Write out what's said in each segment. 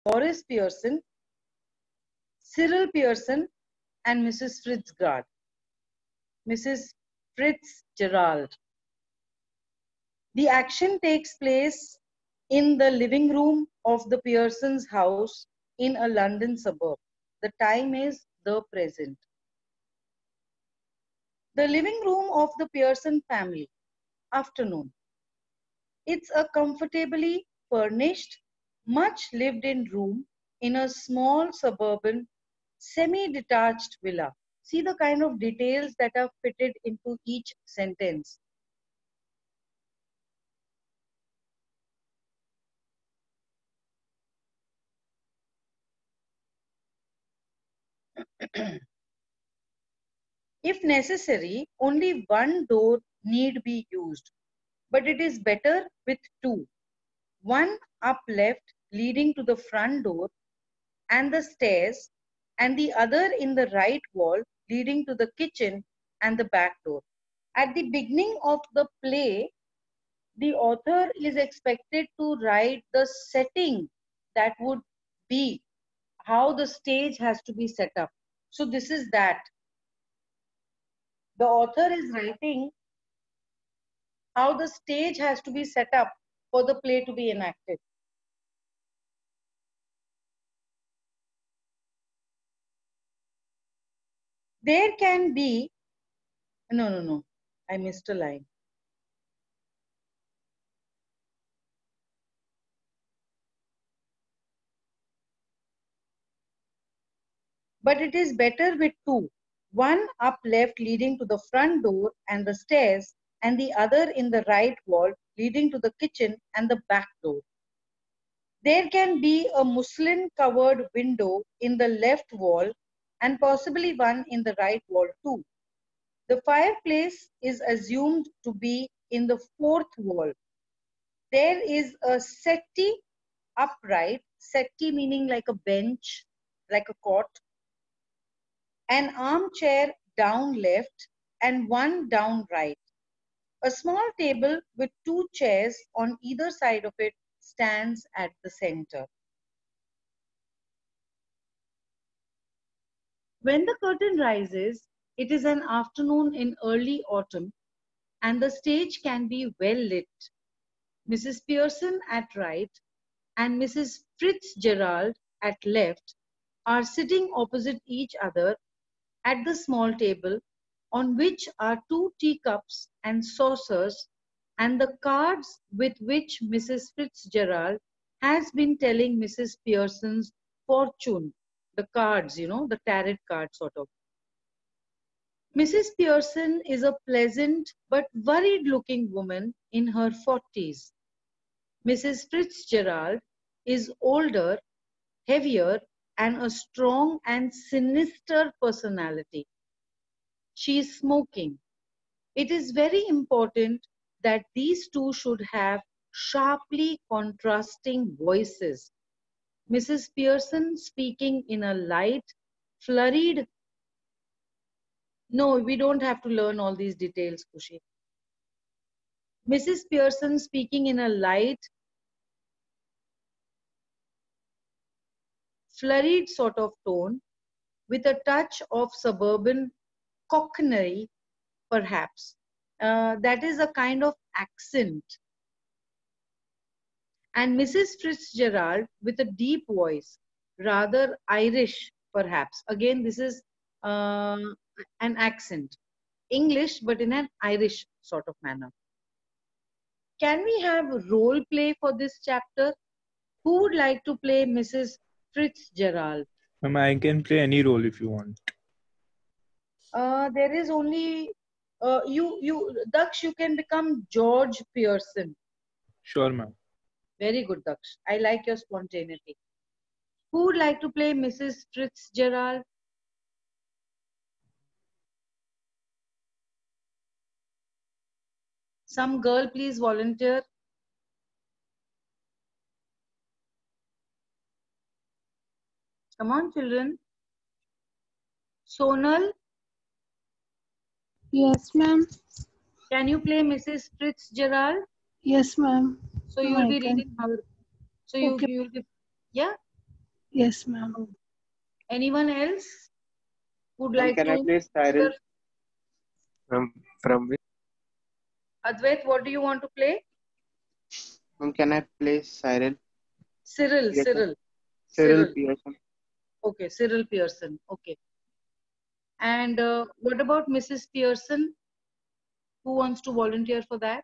Boris Pearson, Cyril Pearson, and Mrs. Fitzgerald. Mrs. Fitzgerald. The action takes place in the living room of the Pearsons' house in a London suburb. The time is the present. The living room of the Pearson family. Afternoon. It's a comfortably furnished, much lived in room in a small suburban, semi-detached villa. See the kind of details that are fitted into each sentence. If necessary, only one door need be used, but it is better with two. One up left leading to the front door and the stairs, and the other in the right wall leading to the kitchen and the back door. At the beginning of the play, the author is expected to write the setting that would be how the stage has to be set up. So this is that. The author is writing how the stage has to be set up for the play to be enacted. There can be, no, I missed a line. But it is better with two. One up left leading to the front door and the stairs, and the other in the right wall leading to the kitchen and the back door. There can be a muslin covered window in the left wall and possibly one in the right wall too. The fireplace is assumed to be in the fourth wall. There is a settee upright, settee meaning like a bench, like a cot, an armchair down left and one down right. A small table with two chairs on either side of it stands at the center. When the curtain rises, it is an afternoon in early autumn and the stage can be well lit. Mrs. Pearson at right and Mrs. Fitzgerald at left are sitting opposite each other at the small table on which are two teacups and saucers and the cards with which Mrs. Fitzgerald has been telling Mrs. Pearson's fortune. The cards, you know, the tarot card sort of. Mrs. Pearson is a pleasant but worried looking woman in her 40s. Mrs. Fitzgerald is older, heavier, and a strong and sinister personality. She is smoking. It is very important that these two should have sharply contrasting voices. Mrs. Pearson speaking in a light, flurried. No, we don't have to learn all these details, Kushi. Mrs. Pearson speaking in a light, flurried sort of tone with a touch of suburban cockney, perhaps. That is a kind of accent. And Mrs. Fitzgerald with a deep voice, rather Irish, perhaps. Again, this is an accent. English, but in an Irish sort of manner. Can we have role play for this chapter? Who would like to play Mrs. Fitzgerald? I can play any role if you want. There is only Daksh, you can become George Pearson. Sure, ma'am. Very good, Daksh. I like your spontaneity. Who would like to play Mrs. Fitzgerald? Some girl, please volunteer. Come on, children. Sonal? Yes, ma'am. Can you play Mrs. Fitzgerald? Yes, ma'am. So you will be reading her. So you'll be, yeah? Yes, ma'am. Anyone else would Ma'am, like can I to? play Cyril? From which? Advait, what do you want to play? Ma'am, can I play Cyril? Cyril, Yes, Cyril, Cyril Cyril. Pearson. Okay, Cyril Pearson. Okay. And what about Mrs. Pearson? Who wants to volunteer for that?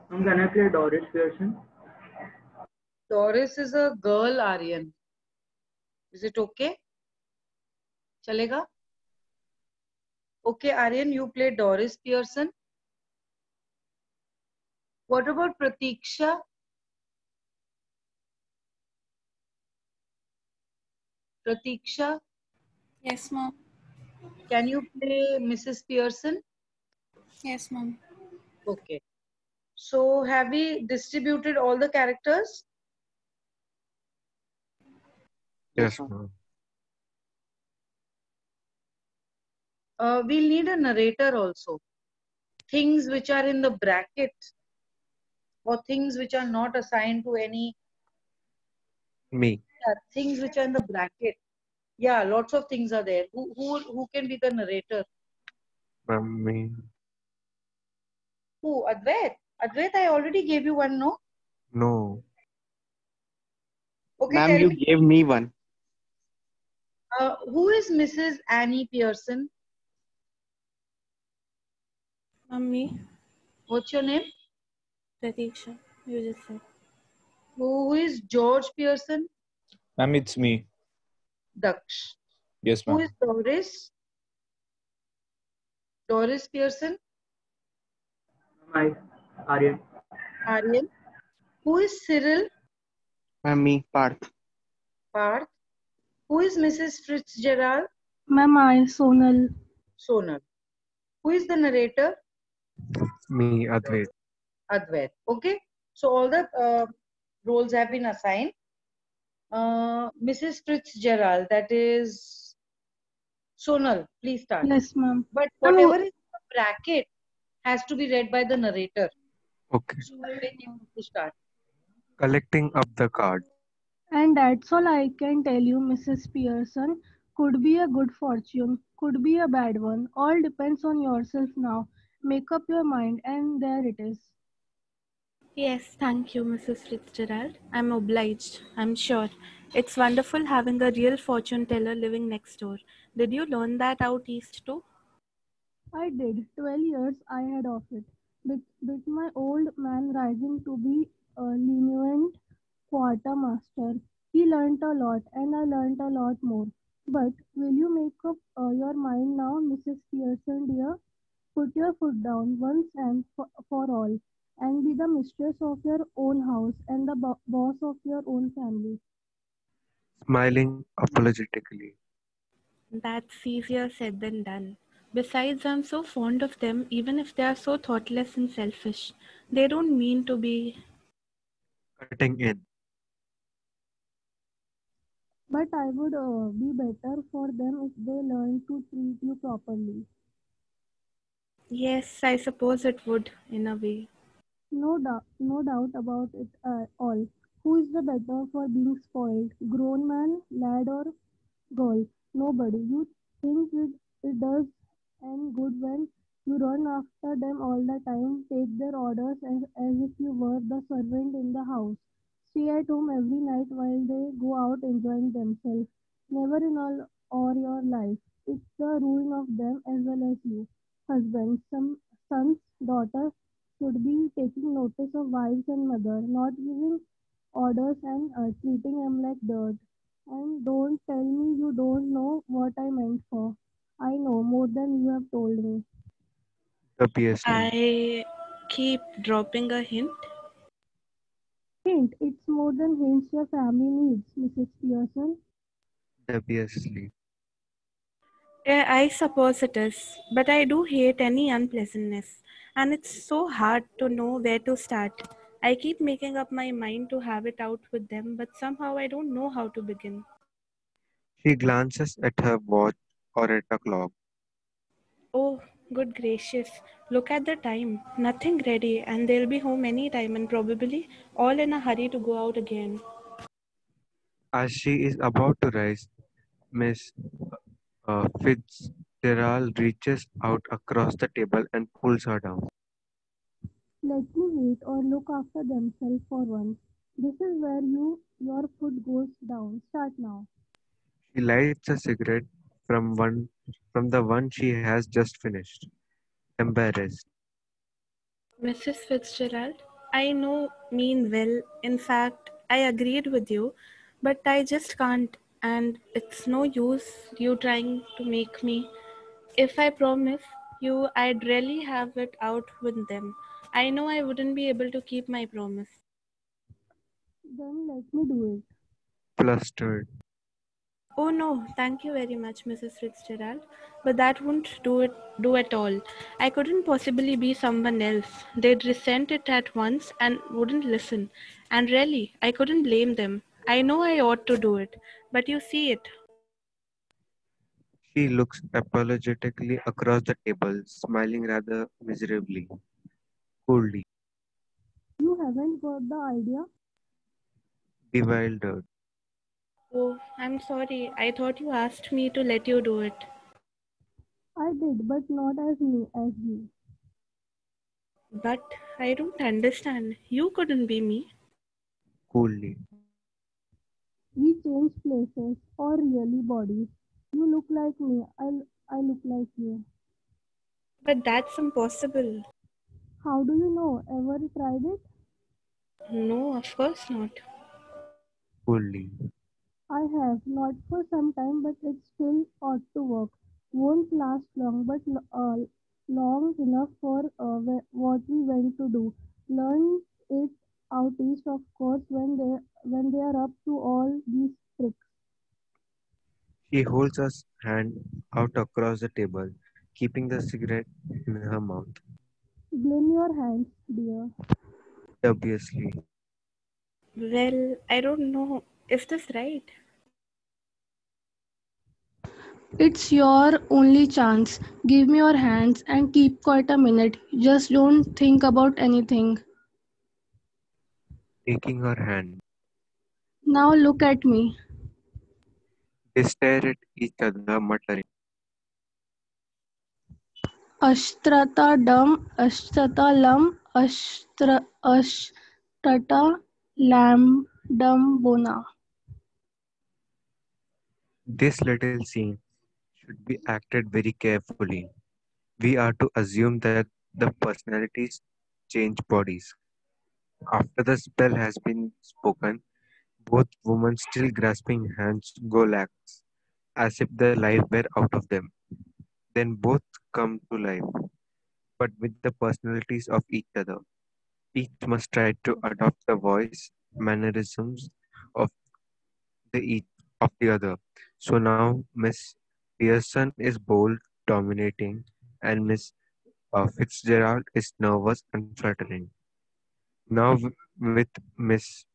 Ma'am, can I play Doris Pearson? Doris is a girl, Aryan. Is it okay? Chalega? Okay, Aryan, you play Doris Pearson. What about Pratiksha? Pratiksha, Yes, ma'am. can you play Mrs. Pearson? Yes, ma'am. Okay. So have we distributed all the characters? Yes, ma'am. We'll need a narrator also. Things which are in the bracket or things which are not assigned to any. Me. Yeah, things which are in the bracket. Yeah, lots of things are there. Who can be the narrator? Ma'am, me. Who? Advait? Advait, I already gave you one, no? No. Okay, Ma'am, tell you me. gave me one. Who is Mrs. Annie Pearson? Mummy, What's your name? Pratiksha, you just said. Who is George Pearson? Ma'am, it's me. Daksh. Yes, Who ma'am. is Doris? Doris Pearson? Ma'am, Aryan. Aryan. Who is Cyril? Ma'am, me. Parth. Parth. Who is Mrs. Fitzgerald? Ma'am, I, Sonal. Sonal. Who is the narrator? Me, Advait. Advait. Okay. So all the roles have been assigned. Mrs. Fitzgerald, that is Sonal. Please start. Yes, ma'am. But Ma'am, whatever is in the bracket has to be read by the narrator. Okay. So Advait, you have to start. Collecting up the card. and that's all I can tell you, Mrs. Pearson. Could be a good fortune, could be a bad one. All depends on yourself now. Make up your mind, and there it is. Yes, thank you, Mrs. Fitzgerald. I'm obliged, I'm sure. It's wonderful having a real fortune teller living next door. Did you learn that out east too? I did. 12 years I had of it. With my old man rising to be a lenient quartermaster, he learnt a lot, and I learnt a lot more. But will you make up your mind now, Mrs. Pearson, dear? Put your foot down once and for all, and be the mistress of your own house and the boss of your own family. Smiling apologetically. That's easier said than done. Besides, I'm so fond of them, even if they are so thoughtless and selfish. They don't mean to be. Cutting in. But I would be better for them if they learn to treat you properly. Yes, I suppose it would, in a way. No doubt about it all. Who is the better for being spoiled? Grown man, lad, or girl? Nobody. You think it does and good when you run after them all the time, take their orders as if you were the servant in the house. Stay at home every night while they go out enjoying themselves. Never in all your life. It's the ruin of them as well as you. Husbands, some sons, daughters should be taking notice of wives and mother, not giving orders and treating them like dirt. And don't tell me you don't know what I meant for. I know more than you have told me. WSN. I keep dropping a hint. Hint, it's more than hints your family needs, Mrs. Pearson. WSLeaf. I suppose it is, but I do hate any unpleasantness, and it's so hard to know where to start. I keep making up my mind to have it out with them, but somehow I don't know how to begin. She glances at her watch or at a clock. Oh, Good gracious, look at the time. Nothing ready, and they'll be home any time and probably all in a hurry to go out again. As she is about to rise, Miss Fitzgerald reaches out across the table and pulls her down. Let me wait or look after themselves for once. This is where your foot goes down. Start now. She lights a cigarette from the one she has just finished. Embarrassed, Mrs. Fitzgerald, I know mean well. In fact, I agreed with you, but I just can't, and it's no use you trying to make me. If I promise you, I'd really have it out with them. I know I wouldn't be able to keep my promise. Then let me do it. flustered. Oh no, thank you very much, Mrs. Fitzgerald. But that won't do at all. I couldn't possibly be someone else. They'd resent it at once and wouldn't listen. And really, I couldn't blame them. I know I ought to do it, but you see it. She looks apologetically across the table, smiling rather miserably, coldly, You haven't got the idea? bewildered. Oh, I'm sorry. I thought you asked me to let you do it. I did, but not as me as you. But I don't understand. You couldn't be me. Coolly. We change places or really bodies. You look like me. I look like you. But that's impossible. How do you know? Ever tried it? No, of course not. Coolly. I have, not for some time, but it still ought to work. Won't last long, but long enough for what we went to do. Learn it out east, of course, when they are up to all these tricks. She holds her hand out across the table, keeping the cigarette in her mouth. Blame your hands, dear. Dubiously. Well, I don't know. Is this right? It's your only chance. Give me your hands and keep quiet a minute. Just don't think about anything. Taking her hand. Now look at me. They stare at each other, muttering. Ashtrata lam, ashtrata bona. This little scene should be acted very carefully. We are to assume that the personalities change bodies. After the spell has been spoken, both women still grasping hands go lax, as if the life were out of them. Then both come to life, but with the personalities of each other. Each must try to adopt the voice, mannerisms of the other. So now Miss Pearson is bold, dominating, and Miss Fitzgerald is nervous and fluttering. Now with Miss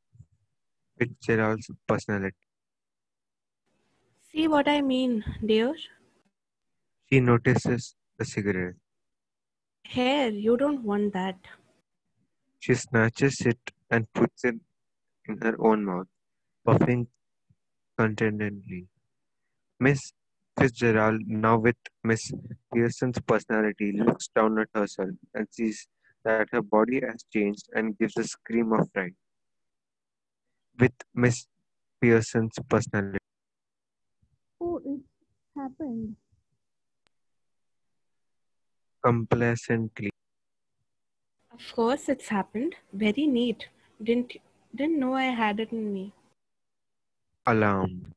Fitzgerald's personality, See what I mean, dear? she notices the cigarette. Here, you don't want that. She snatches it and puts it in her own mouth, puffing contentedly. Miss Fitzgerald, now with Miss Pearson's personality, looks down at herself and sees that her body has changed and gives a scream of fright. With Miss Pearson's personality, Oh, it's happened. complacently Of course it's happened. Very neat. Didn't know I had it in me. alarmed,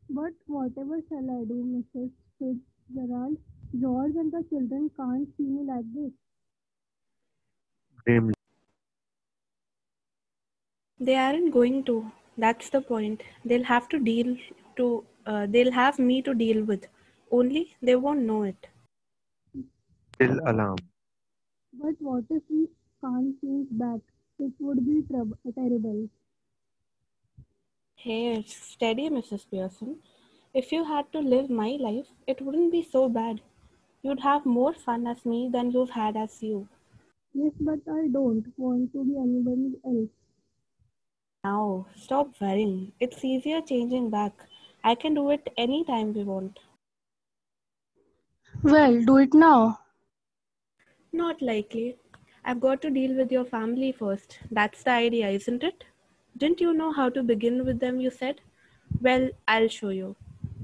But whatever shall I do, Mrs. Fitzgerald? George and the children can't see me like this. grimly. They aren't going to. That's the point. They'll have me to deal with. Only they won't know it. Still alarmed. But what if we can't change back? It would be terrible. Hey, steady, Mrs. Pearson. If you had to live my life, it wouldn't be so bad. You'd have more fun as me than you've had as you. Yes, but I don't want to be anybody else. Now, stop worrying. It's easier changing back. I can do it any time we want. Well, do it now. Not likely. I've got to deal with your family first. That's the idea, isn't it? Didn't you know how to begin with them, you said? Well, I'll show you.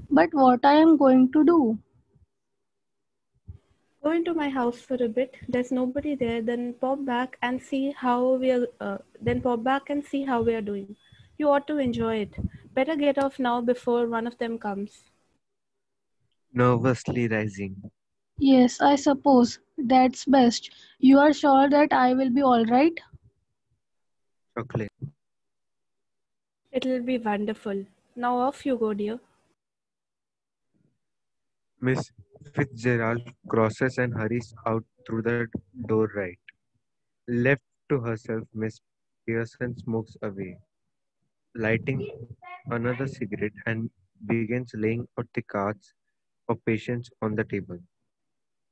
But what I am going to do? Go into my house for a bit. There's nobody there. Then pop back and see how we are. Then pop back and see how we are doing. You ought to enjoy it. Better get off now before one of them comes. Nervously rising. Yes, I suppose that's best. You are sure that I will be all right? Chocolate. It'll be wonderful. Now off you go, dear. Miss Fitzgerald crosses and hurries out through the door right. Left to herself, Miss Pearson smokes away, lighting another cigarette and begins laying out the cards of patience on the table.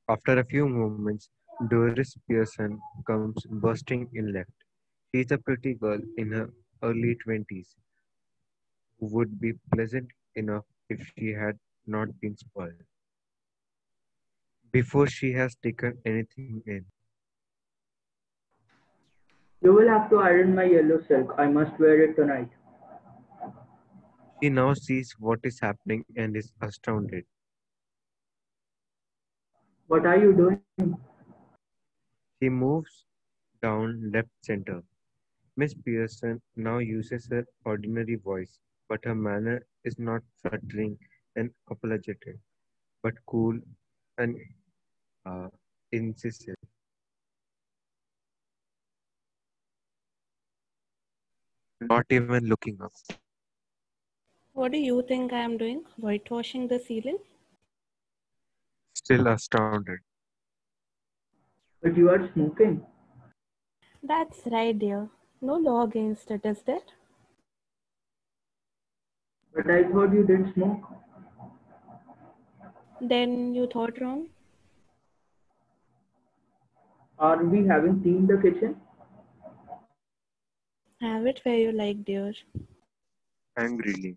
After a few moments, Doris Pearson comes bursting in left. She is a pretty girl in her early 20s who would be pleasant enough if she had not been spoiled. Before she has taken anything in, You will have to iron my yellow silk. I must wear it tonight. she now sees what is happening and is astounded. What are you doing? She moves down left center. Miss Pearson now uses her ordinary voice, but her manner is not fluttering and apologetic, but cool and uh, incisive. Not even looking up. What do you think I am doing? Whitewashing the ceiling? Still astounded. But you are smoking. That's right, dear. No law against it, is there? But I thought you didn't smoke. Then you thought wrong? Are we having tea in the kitchen? Have it where you like, dear. Angrily.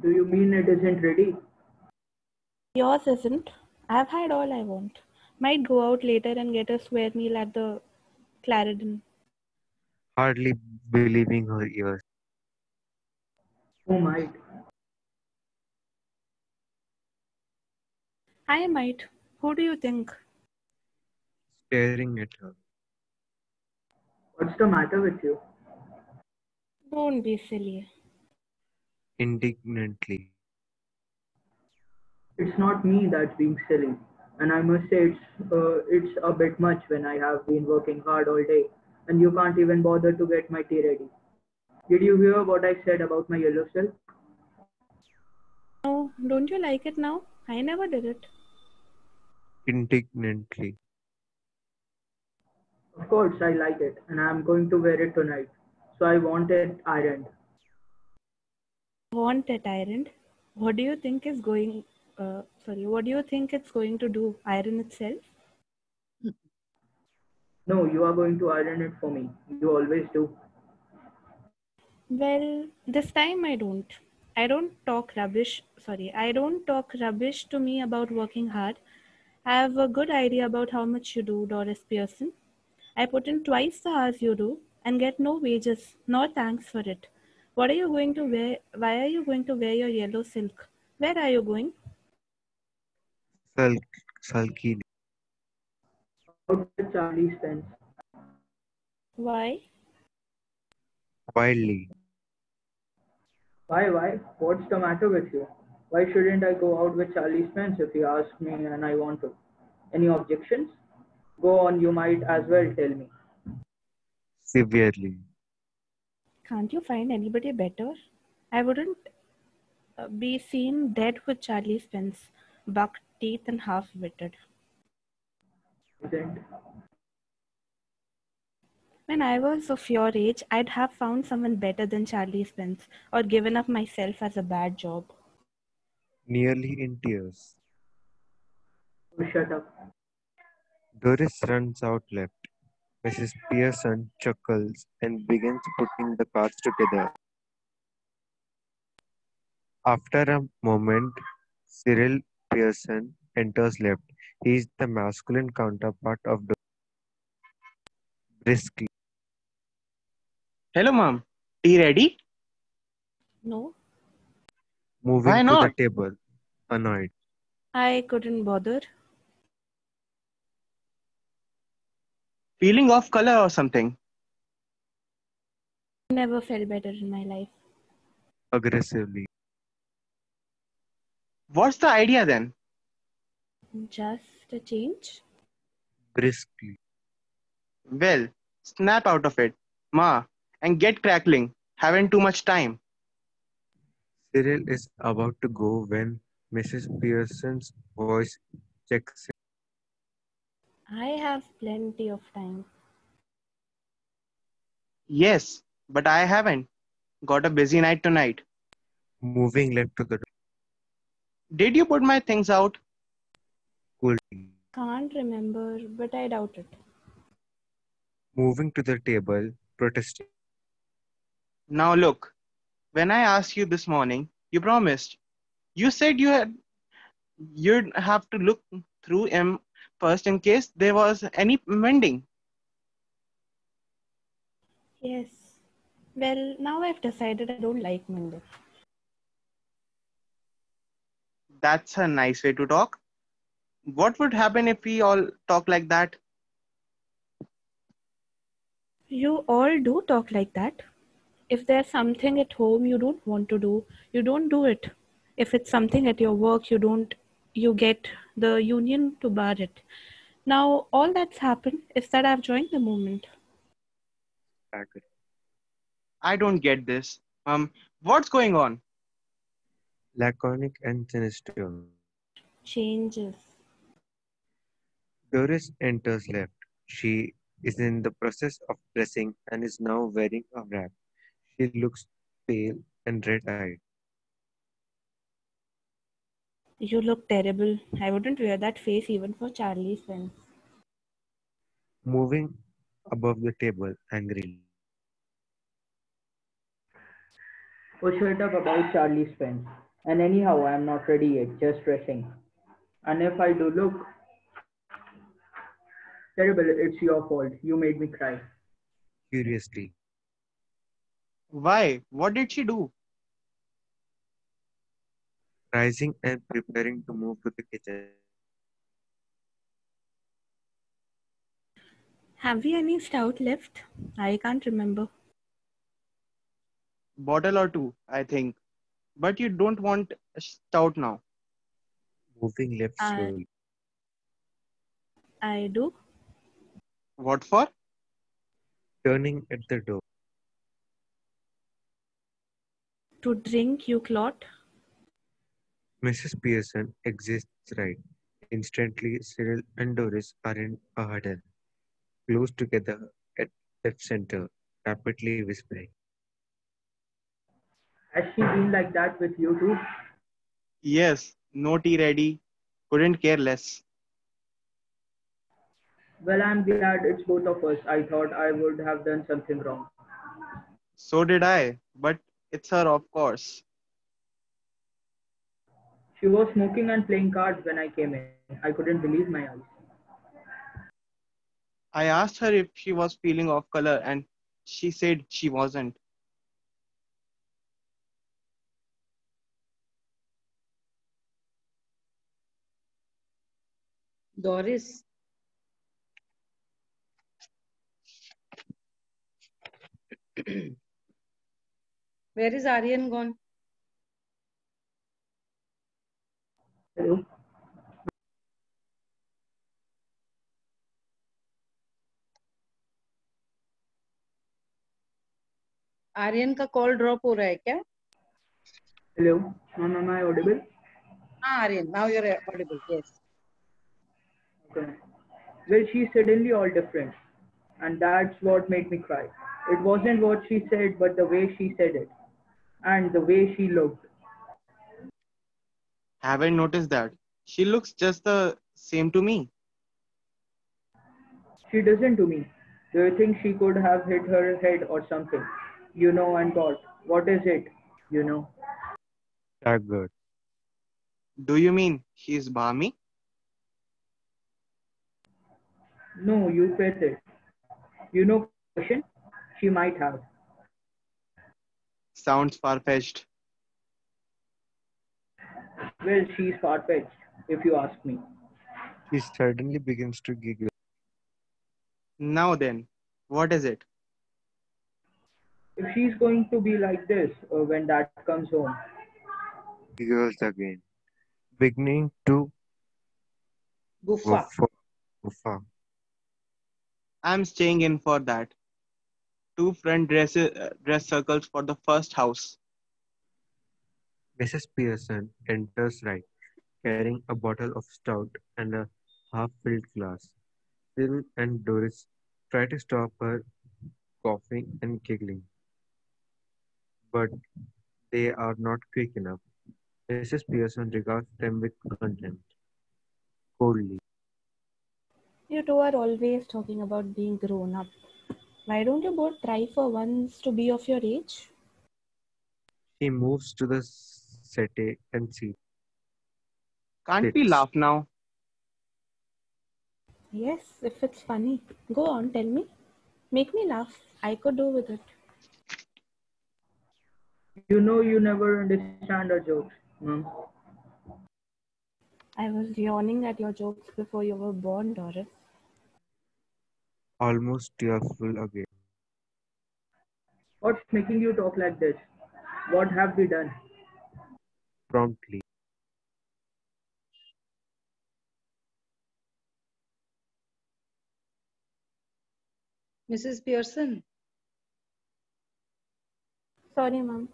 Do you mean it isn't ready? Yours isn't. I've had all I want. Might go out later and get a square meal at the Clarendon. Hardly believing her ears. Oh, might. I might. Who do you think? Staring at her. What's the matter with you? Don't be silly. Indignantly. It's not me that's being silly. And I must say it's a bit much when I have been working hard all day and you can't even bother to get my tea ready. Did you hear what I said about my yellow silk? No, don't you like it now? I never did it. Indignantly. Of course, I like it and I'm going to wear it tonight. So I want it ironed. Want it ironed? What do you think is going? What do you think it's going to do? Iron itself? No, you are going to iron it for me. You always do. Well, this time I don't. I don't talk rubbish. I don't talk rubbish to me about working hard. I have a good idea about how much you do, Doris Pearson. I put in twice the hours you do and get no wages, nor thanks for it. What are you going to wear? Why are you going to wear your yellow silk? Where are you going? Sulkily. Out with Charlie Spence. Why? Wildly. Why? What's the matter with you? Why shouldn't I go out with Charlie Spence if he asks me and I want to? Any objections? Go on, you might as well tell me. Severely. Can't you find anybody better? I wouldn't be seen dead with Charlie Spence, buck teeth and half-witted. Isn't? When I was of your age, I'd have found someone better than Charlie Spence or given up myself as a bad job. Nearly in tears. shut up. Doris runs out left. Mrs. Pearson chuckles and begins putting the cards together. After a moment, Cyril Pearson enters left. He is the masculine counterpart of Doris, briskly. Hello, mom. Tea ready? No, Why Moving to the not? table, annoyed. I couldn't bother. Feeling off color or something? Never felt better in my life. Aggressively. What's the idea then? Just a change. Briskly. Well, snap out of it, ma, and get crackling. Haven't too much time. Cyril is about to go when Mrs. Pearson's voice checks in. I have plenty of time. Yes, but I haven't. Got a busy night tonight. Moving left to the Did you put my things out? cool. Can't remember, but I doubt it. Moving to the table, protesting. Now look, when I asked you this morning, you promised. You said you'd have to look through him first in case there was any mending. Yes. Well, now I've decided I don't like Monday. That's a nice way to talk. What would happen if we all talk like that? You all do talk like that. If there's something at home you don't want to do, you don't do it. If it's something at your work, you get the union to bar it. Now, all that's happened is that I've joined the movement. Stagger. I don't get this. What's going on? Laconic and sinister. Changes. Doris enters left. She is in the process of dressing and is now wearing a wrap. She looks pale and red-eyed. You look terrible. I wouldn't wear that face even for Charlie's friends. Moving above the table angrily. Oh, shut up about Charlie's friends. And anyhow, I am not ready yet, just dressing. And if I do look terrible, it's your fault. You made me cry. Curiously. Why? What did she do? Rising and preparing to move to the kitchen. Have we any stout left? I can't remember. Bottle or two, I think. But you don't want a stout now. Moving left I, slowly. I do. What for? Turning at the door. To drink, you clot. Mrs. Pearson exits right. Instantly, Cyril and Doris are in a huddle, close together at left center, rapidly whispering. Has she been like that with you too? Yes, no tea ready. Couldn't care less. Well, I'm glad it's both of us. I thought I would have done something wrong. So did I. But it's her, of course. She was smoking and playing cards when I came in. I couldn't believe my eyes. I asked her if she was feeling off color and she said she wasn't. Doris, where is Aryan gone? Hello? Aryan का call drop हो रहा है क्या? Hello? Ma'am, am I audible? हाँ Aryan, now you're audible. Yes. Okay. Well, she's suddenly all different. And that's what made me cry. It wasn't what she said, but the way she said it. And the way she looked. Haven't noticed that. She looks just the Same to me. She doesn't to me. Do you think she could have hit her head or something? And thought, what is it? You know. Staggered. Do you mean she's balmy? No, you face it. Caution? She might have. Sounds far-fetched. Well, she's far-fetched, if you ask me. She suddenly begins to giggle. Now then, what is it? If she's going to be like this when Dad comes home, Giggles again, beginning to Guffa. woof woof. I'm staying in for that. Two front dress circles for the first house. Mrs. Pearson enters right, carrying a bottle of stout and a half-filled glass. Phil and Doris try to stop her coughing and giggling, but they are not quick enough. Mrs. Pearson regards them with contempt, coldly. You two are always talking about being grown up. Why don't you both try for once to be of your age? She moves to the settee and Can't we sits. laugh now? Yes, if it's funny. Go on, tell me. Make me laugh. I could do with it. you never understand our jokes, Mom. I was yawning at your jokes before you were born, Doris. Almost tearful again. What's making you talk like this? What have we done? Promptly. Mrs. Pearson, Sorry, Mum.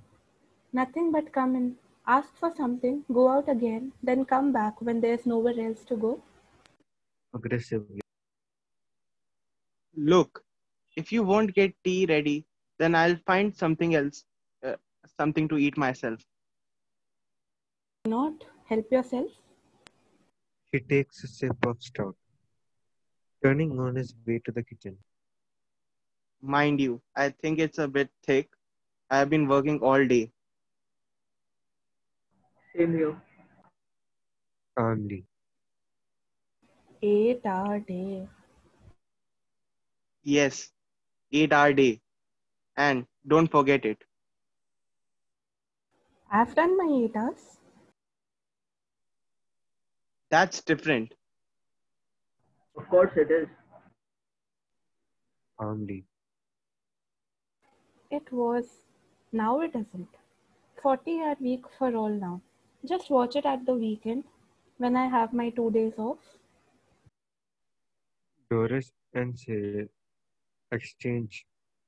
Nothing but come in, ask for something, go out again, then come back when there's nowhere else to go. Aggressively. Look, if you won't get tea ready, then I'll find something else, uh, something to eat myself. Not help yourself. He takes a sip of stout, turning on his way to the kitchen. Mind you, I think it's a bit thick. I've been working all day. Same here. Calmly. 8 hour day. Yes, 8-hour day. And don't forget it. I've done my 8 hours. That's different. Of course it is. Calmly. It was. Now it isn't. 40-hour week for all now. Just watch it at the weekend when I have my 2 days off. Doris and Cyril exchange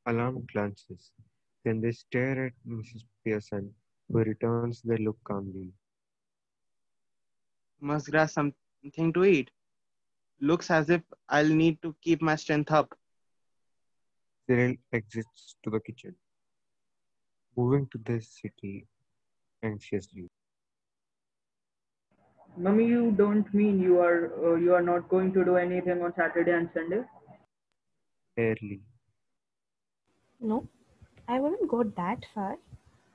alarmed glances. Then they stare at Mrs. Pearson, who returns their look calmly. Must grab something to eat. Looks as if I'll need to keep my strength up. Cyril exits to the kitchen, moving to the city anxiously. Mummy, you don't mean you are not going to do anything on Saturday and Sunday? Barely. No, I wouldn't go that far.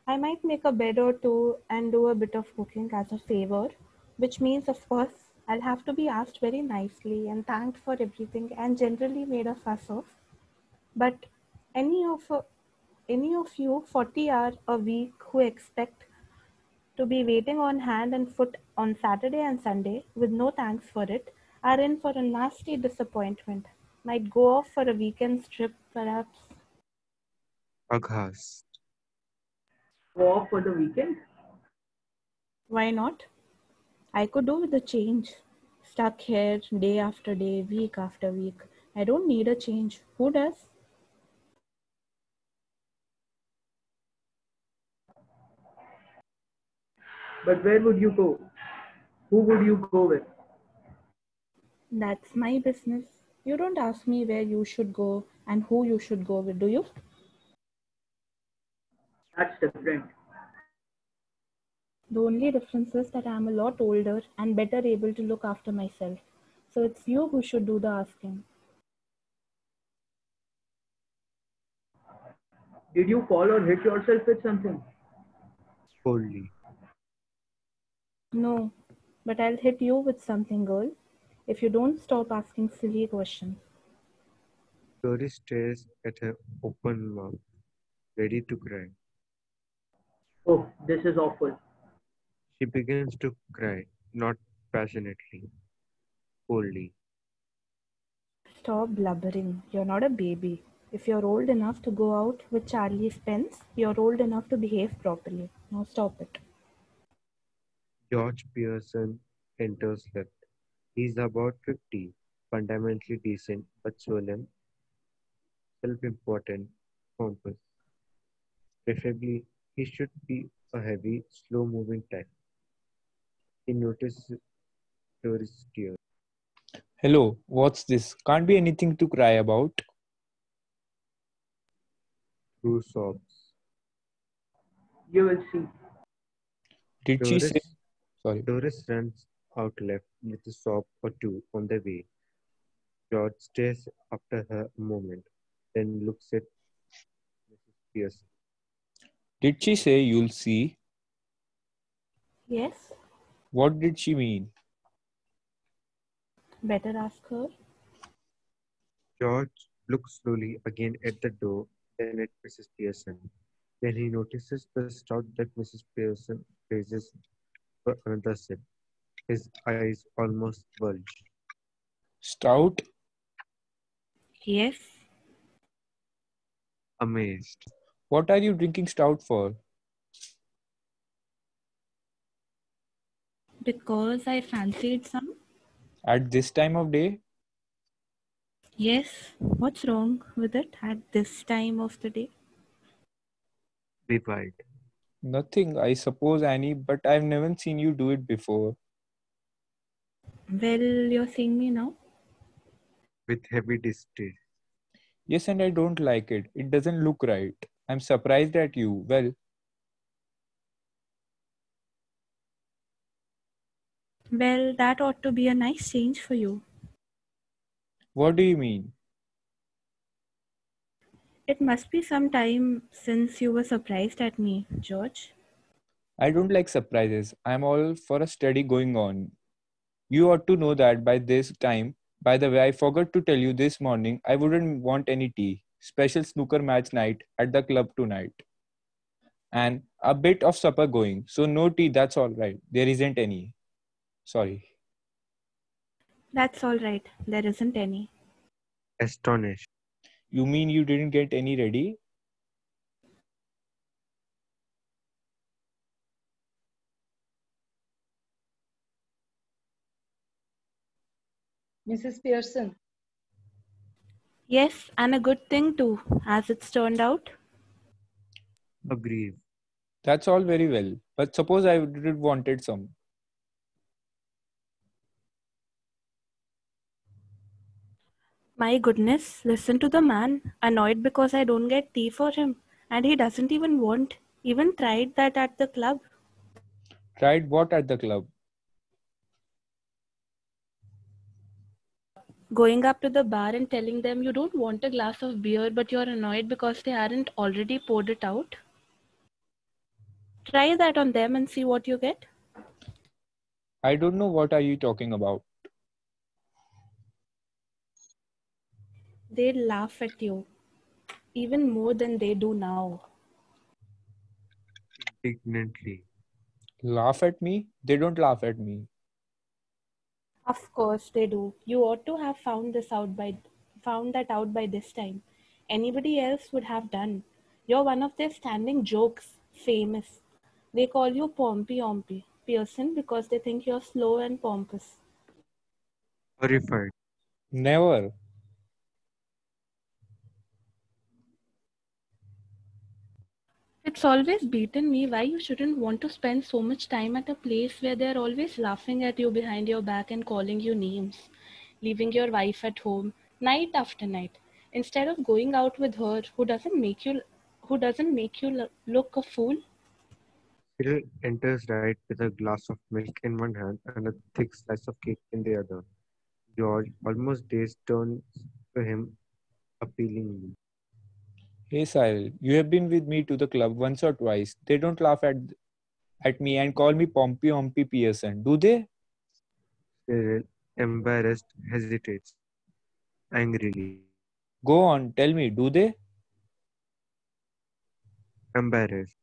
I might make a bed or two and do a bit of cooking as a favor, which means, of course, I'll have to be asked very nicely and thanked for everything and generally made a fuss of. But any of any of you 40-hour a week who expect to be waiting on hand and foot on Saturday and Sunday with no thanks for it are in for a nasty disappointment. Might go off for a weekend trip, perhaps. Aghast. Go off for the weekend? Why not? I could do with a change. Stuck here day after day, week after week. I don't need a change. Who does? But where would you go? Who would you go with? That's my business. You don't ask me where you should go and who you should go with, do you? That's different. The only difference is that I'm a lot older and better able to look after myself. So it's you who should do the asking. Did you fall or hit yourself with something? Coldly. No, but I'll hit you with something, girl, if you don't stop asking silly questions. Doris stares at her open mouth, ready to cry. Oh, this is awful. She begins to cry, not passionately, coldly. Stop blubbering. You're not a baby. If you're old enough to go out with Charlie Spence, you're old enough to behave properly. Now stop it. George Pearson enters left. He's about 50, fundamentally decent but solemn, self-important, pompous. Preferably, he should be a heavy, slow-moving type. He notices Doris' tears. Hello, what's this? Can't be anything to cry about. Through sobs. You will see. Did she say? Doris, Sorry. Doris runs out left with a sob or two on the way. George stares after her a moment, then looks at Mrs. Pearson. Did she say you'll see? Yes? What did she mean? Better ask her. George looks slowly again at the door, then at Mrs. Pearson. Then he notices the stout that Mrs. Pearson raises for another sip. His eyes almost bulge. Stout? Yes? Amazed. What are you drinking stout for? Because I fancied some. At this time of day? Yes? What's wrong with it at this time of the day? Bewildered. Nothing, I suppose, Annie, but I've never seen you do it before. Well, you're seeing me now? With heavy distaste. Yes, and I don't like it. It doesn't look right. I'm surprised at you. Well, Well, that ought to be a nice change for you. what do you mean? It must be some time since you were surprised at me, George. I don't like surprises. I'm all for a study going on. You ought to know that by this time. By the way, I forgot to tell you this morning I wouldn't want any tea. Special snooker match night at the club tonight. And a bit of supper going. So no tea, that's all right. There isn't any. Sorry. That's all right. There isn't any. Astonished. You mean you didn't get any ready? Mrs. Pearson, Yes, and a good thing too, as it's turned out. Aggrieved. That's all very well. But suppose I did wanted some. My goodness, listen to the man, annoyed because I don't get tea for him. And he doesn't even want, even tried that at the club. Tried what at the club? Going up to the bar and telling them you don't want a glass of beer but you're annoyed because they aren't already poured it out. Try that on them and see what you get. I don't know what are you talking about. They'll laugh at you, even more than they do now. Indignantly. Laugh at me? They don't laugh at me. Of course they do. You ought to have found that out by this time. Anybody else would have done. You're one of their standing jokes, famous. They call you Pompey Ompy Pearson because they think you're slow and pompous. Horrified. Never. It's always beaten me why you shouldn't want to spend so much time at a place where they're always laughing at you behind your back and calling you names, leaving your wife at home night after night, instead of going out with her who doesn't make you look a fool. Cyril enters right with a glass of milk in one hand and a thick slice of cake in the other. George, almost dazed, turns to him appealingly. Hey Cyril, you have been with me to the club once or twice. They don't laugh at me and call me Pompey Ompy Pearson, do they? Cyril, embarrassed, hesitates angrily. Go on, tell me, do they? Embarrassed.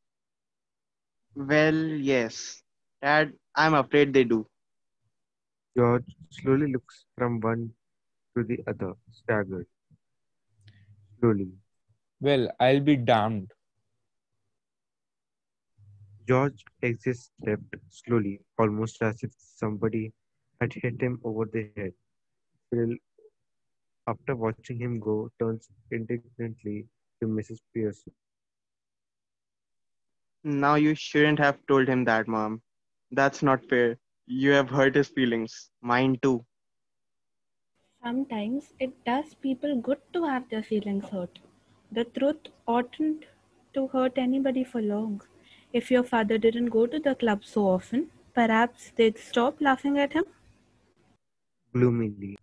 Well, yes. Dad, I'm afraid they do. George slowly looks from one to the other, staggered. Slowly. Well, I'll be damned. George exits left slowly, almost as if somebody had hit him over the head. Cyril, after watching him go, turns indignantly to Mrs. Pearson. Now you shouldn't have told him that, Mom. That's not fair. You have hurt his feelings. Mine too. Sometimes it does people good to have their feelings hurt. The truth oughtn't to hurt anybody for long. If your father didn't go to the club so often, perhaps they'd stop laughing at him. Gloomily,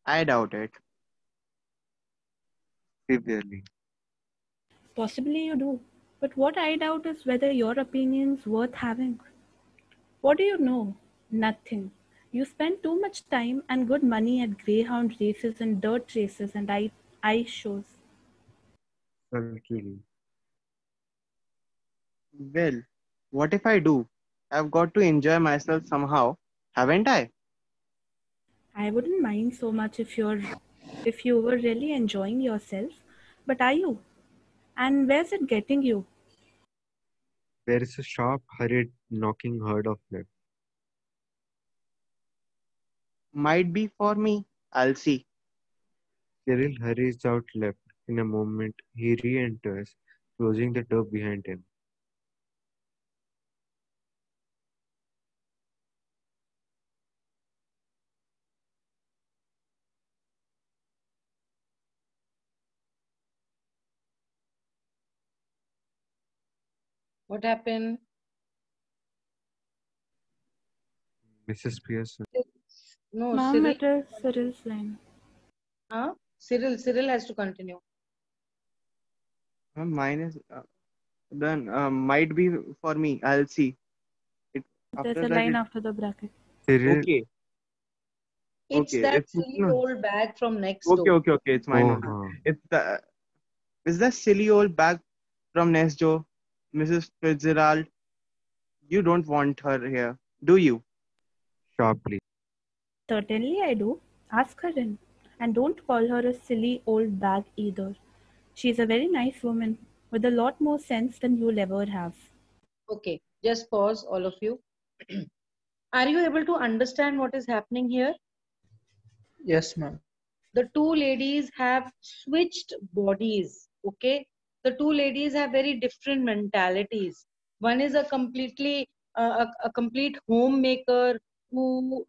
I doubt it. severely. Possibly you do. But what I doubt is whether your opinion's worth having. What do you know? Nothing. You spend too much time and good money at greyhound races and dirt races and ice shows. Sulkily. Well, what if I do? I've got to enjoy myself somehow, haven't I? I wouldn't mind so much if you were really enjoying yourself, but are you? And where's it getting you? There is a sharp, hurried knocking heard of left. Might be for me. I'll see. Cyril hurries out left. In a moment, he re-enters, closing the door behind him. What happened? Mrs. Pearson. No, Ma'am, Cyril. it is Cyril's line. Huh? Cyril has to continue. Mine is then might be for me. I'll see. It There's after a that. line after the bracket. Cyril. Okay. It's Okay. that It's silly no. old bag from next Okay. door. Okay. Okay. It's mine Oh, only. huh. It's the is that silly old bag from Nesjo, Mrs. Fitzgerald. You don't want her here, do you? Sharply. Certainly I do. Ask her in. And don't call her a silly old bag either. She's a very nice woman with a lot more sense than you'll ever have. Okay, just pause, all of you. Are you able to understand what is happening here? Yes, ma'am. The two ladies have switched bodies. Okay, the two ladies have very different mentalities. One is a a complete homemaker who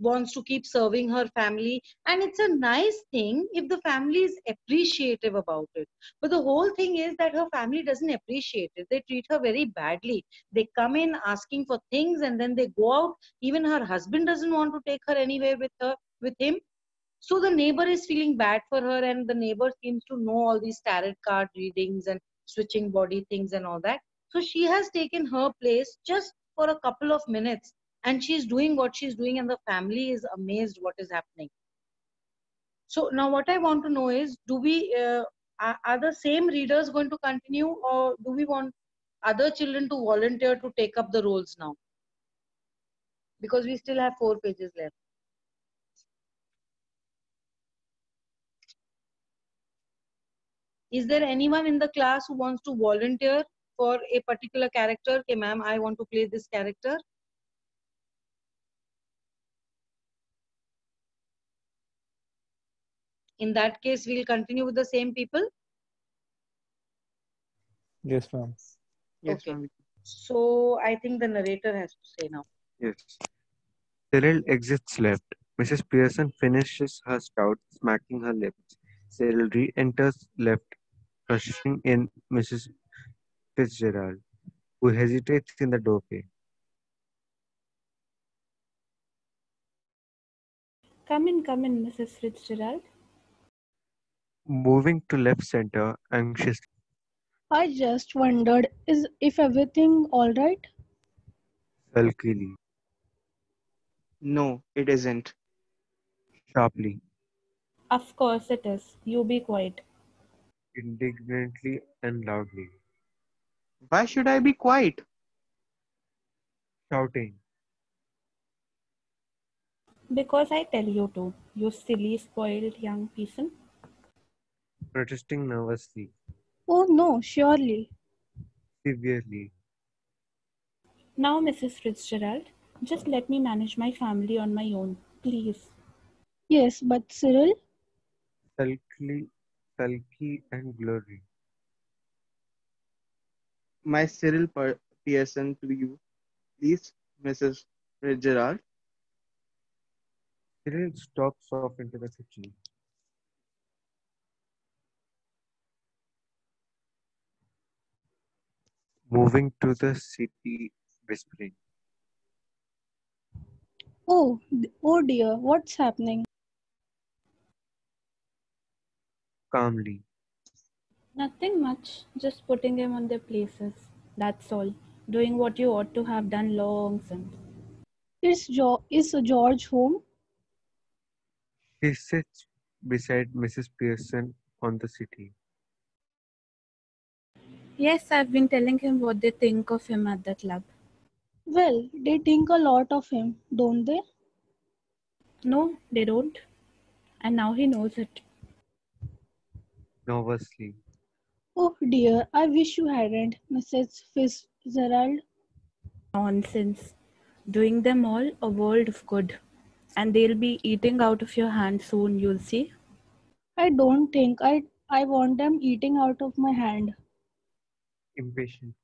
wants to keep serving her family, and it's a nice thing if the family is appreciative about it. But the whole thing is that her family doesn't appreciate it. They treat her very badly. They come in asking for things and then they go out. Even her husband doesn't want to take her anywhere with him. So the neighbor is feeling bad for her, and the neighbor seems to know all these tarot card readings and switching body things and all that. So she has taken her place just for a couple of minutes, and she's doing what she's doing, and the family is amazed what is happening. So now what I want to know is, do we are the same readers going to continue, or do we want other children to volunteer to take up the roles now? Because we still have 4 pages left. Is there anyone in the class who wants to volunteer for a particular character? Okay, ma'am, I want to play this character. In that case, we'll continue with the same people. Yes, ma'am. Yes, Okay. ma'am. So I think the narrator has to say now. Yes. Cyril exits left. Mrs. Pearson finishes her stout, smacking her lips. Cyril re-enters left, ushering in Mrs. Fitzgerald, who hesitates in the doorway. Come in, Mrs. Fitzgerald. Moving to left center anxiously, I just wondered is if everything all right? sulkily, No, it isn't. sharply, Of course it is. You be quiet. indignantly, and loudly, Why should I be quiet? shouting, Because I tell you to, you silly, spoiled young person. protesting nervously, Oh no, surely. severely, Now, Mrs. Fitzgerald, just let me manage my family on my own, please. Yes, but Cyril? sulkily, sulky, and glory. My Pearson to you, please, Mrs. Fitzgerald. Cyril stalks off into the kitchen. Moving to the city, whispering, Oh dear, what's happening? calmly, Nothing much, just putting them on their places. That's all. Doing what you ought to have done long since. Is George home? he sits beside Mrs. Pearson on the city. Yes, I've been telling him what they think of him at the club. Well, they think a lot of him, don't they? No, they don't. And now he knows it. Nervously, Oh dear, I wish you hadn't, Mrs. Fitzgerald. Nonsense. Doing them all a world of good. And they'll be eating out of your hand soon, you'll see. I don't think I want them eating out of my hand. impatient.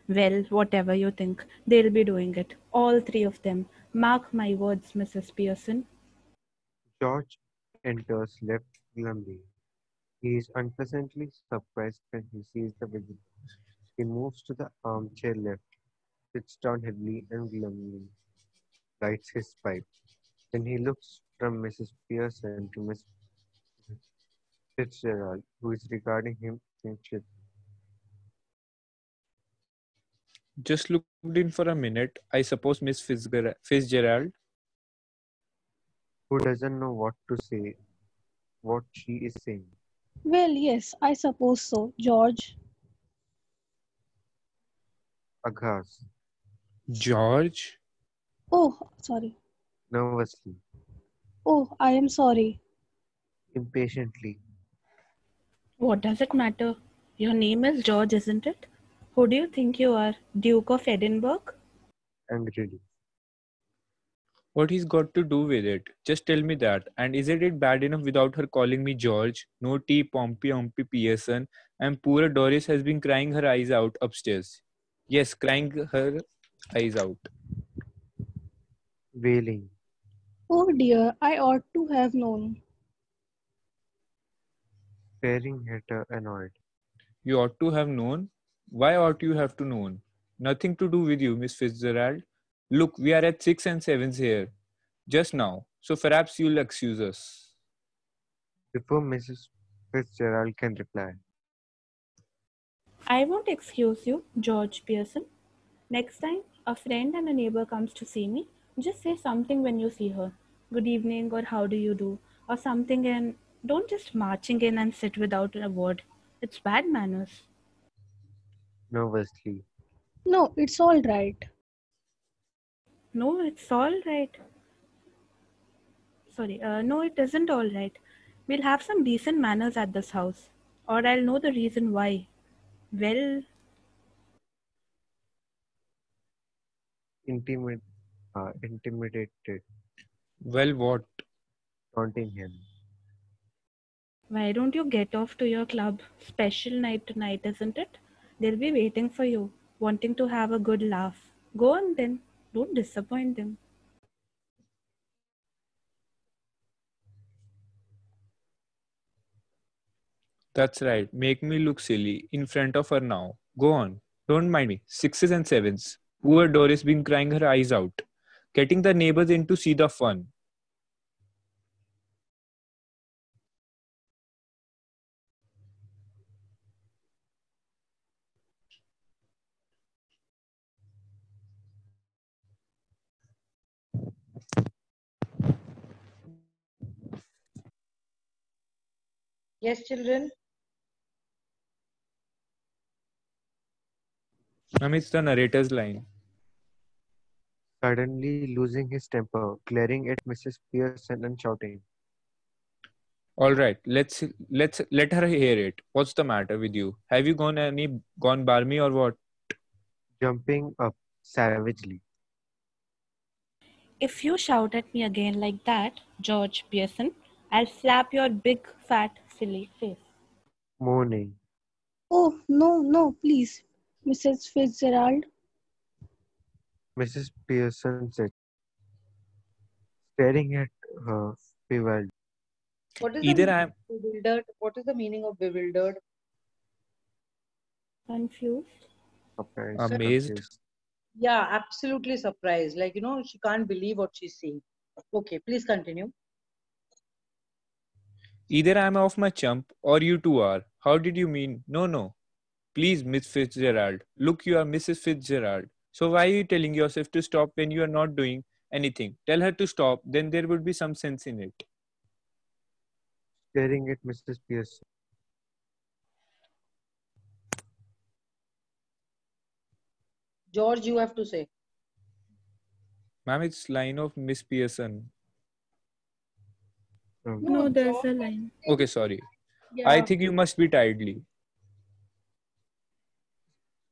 Well, whatever you think, they'll be doing it. All three of them. Mark my words, Mrs. Pearson. George enters left glumly. He is unpleasantly surprised when he sees the visitor. He moves to the armchair left, sits down heavily and glumly, lights his pipe. Then he looks from Mrs. Pearson to Miss Fitzgerald, who is regarding him anxiously. Just looked in for a minute. I suppose Miss Fitzgerald. Who doesn't know what to say, what she is saying. Well, yes, I suppose so, George. Aghast, George? Oh, sorry. nervously, Oh, I am sorry. impatiently, What does it matter? Your name is George, isn't it? Who do you think you are? Duke of Edinburgh? angrily. What he's got to do with it? Just tell me that. And isn't it bad enough without her calling me George? No T. Pompey Pearson. And poor Doris has been crying her eyes out upstairs. Yes, crying her eyes out. Wailing, Oh dear, I ought to have known. staring at her annoyed. You ought to have known. Why ought you have to known? Nothing to do with you, Miss Fitzgerald. Look, we are at 6 and 7s here. Just now. So perhaps you'll excuse us. Before Mrs. Fitzgerald can reply, I won't excuse you, George Pearson. Next time a friend and a neighbor comes to see me, just say something when you see her. Good evening or how do you do or something, and don't just marching in and sit without a word. It's bad manners. nervously, No, it's all right. No, it's all right. Sorry, no, it isn't all right. We'll have some decent manners at this house, or I'll know the reason why. Well, intimate, intimidated, Well, what? taunting him. why don't you get off to your club? Special night tonight, isn't it? They'll be waiting for you, wanting to have a good laugh. Go on then. Don't disappoint them. That's right. Make me look silly in front of her now. Go on. Don't mind me. 6s and 7s. Poor Doris been crying her eyes out. Getting the neighbors in to see the fun. Yes, children. Ma'am, it's the narrator's line. Suddenly losing his temper, glaring at Mrs. Pearson and shouting, All right, let's let her hear it. What's the matter with you? Have you gone barmy or what? jumping up savagely. If you shout at me again like that, George Pearson, I'll slap your big, fat, silly face. Moaning. Oh, no, no, please, Mrs. Fitzgerald. Mrs. Pearson said, staring at her bewildered. What is the Either meaning I'm of bewildered? What is the meaning of bewildered? Confused? Surprised, amazed. confused. Yeah, absolutely surprised. Like, she can't believe what she's seeing. Okay, please continue. Either I'm off my chump or you two are. How did you mean? No, no. Please, Miss Fitzgerald. Look, you are Mrs. Fitzgerald. So why are you telling yourself to stop when you are not doing anything? Tell her to stop, then there would be some sense in it. Staring at Mrs. Pearson. George, you have to say. Ma'am, it's line of Miss Pearson. No, there's a line. Okay, sorry. I Yeah. think you must be tidily.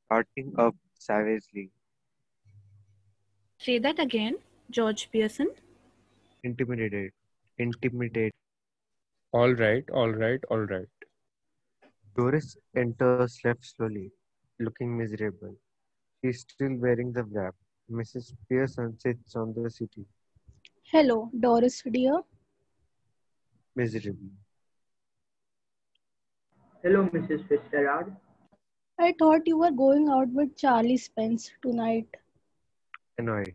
Starting up savagely. Say that again, George Pearson. Intimidated. Intimidate. All right, all right, all right. Doris enters left slowly, looking miserable. She is still wearing the wrap. Mrs. Pearson sits on the settee, Hello, Doris dear. miserable. Hello, Mrs. Fitzgerald. I thought you were going out with Charlie Spence tonight. Annoyed.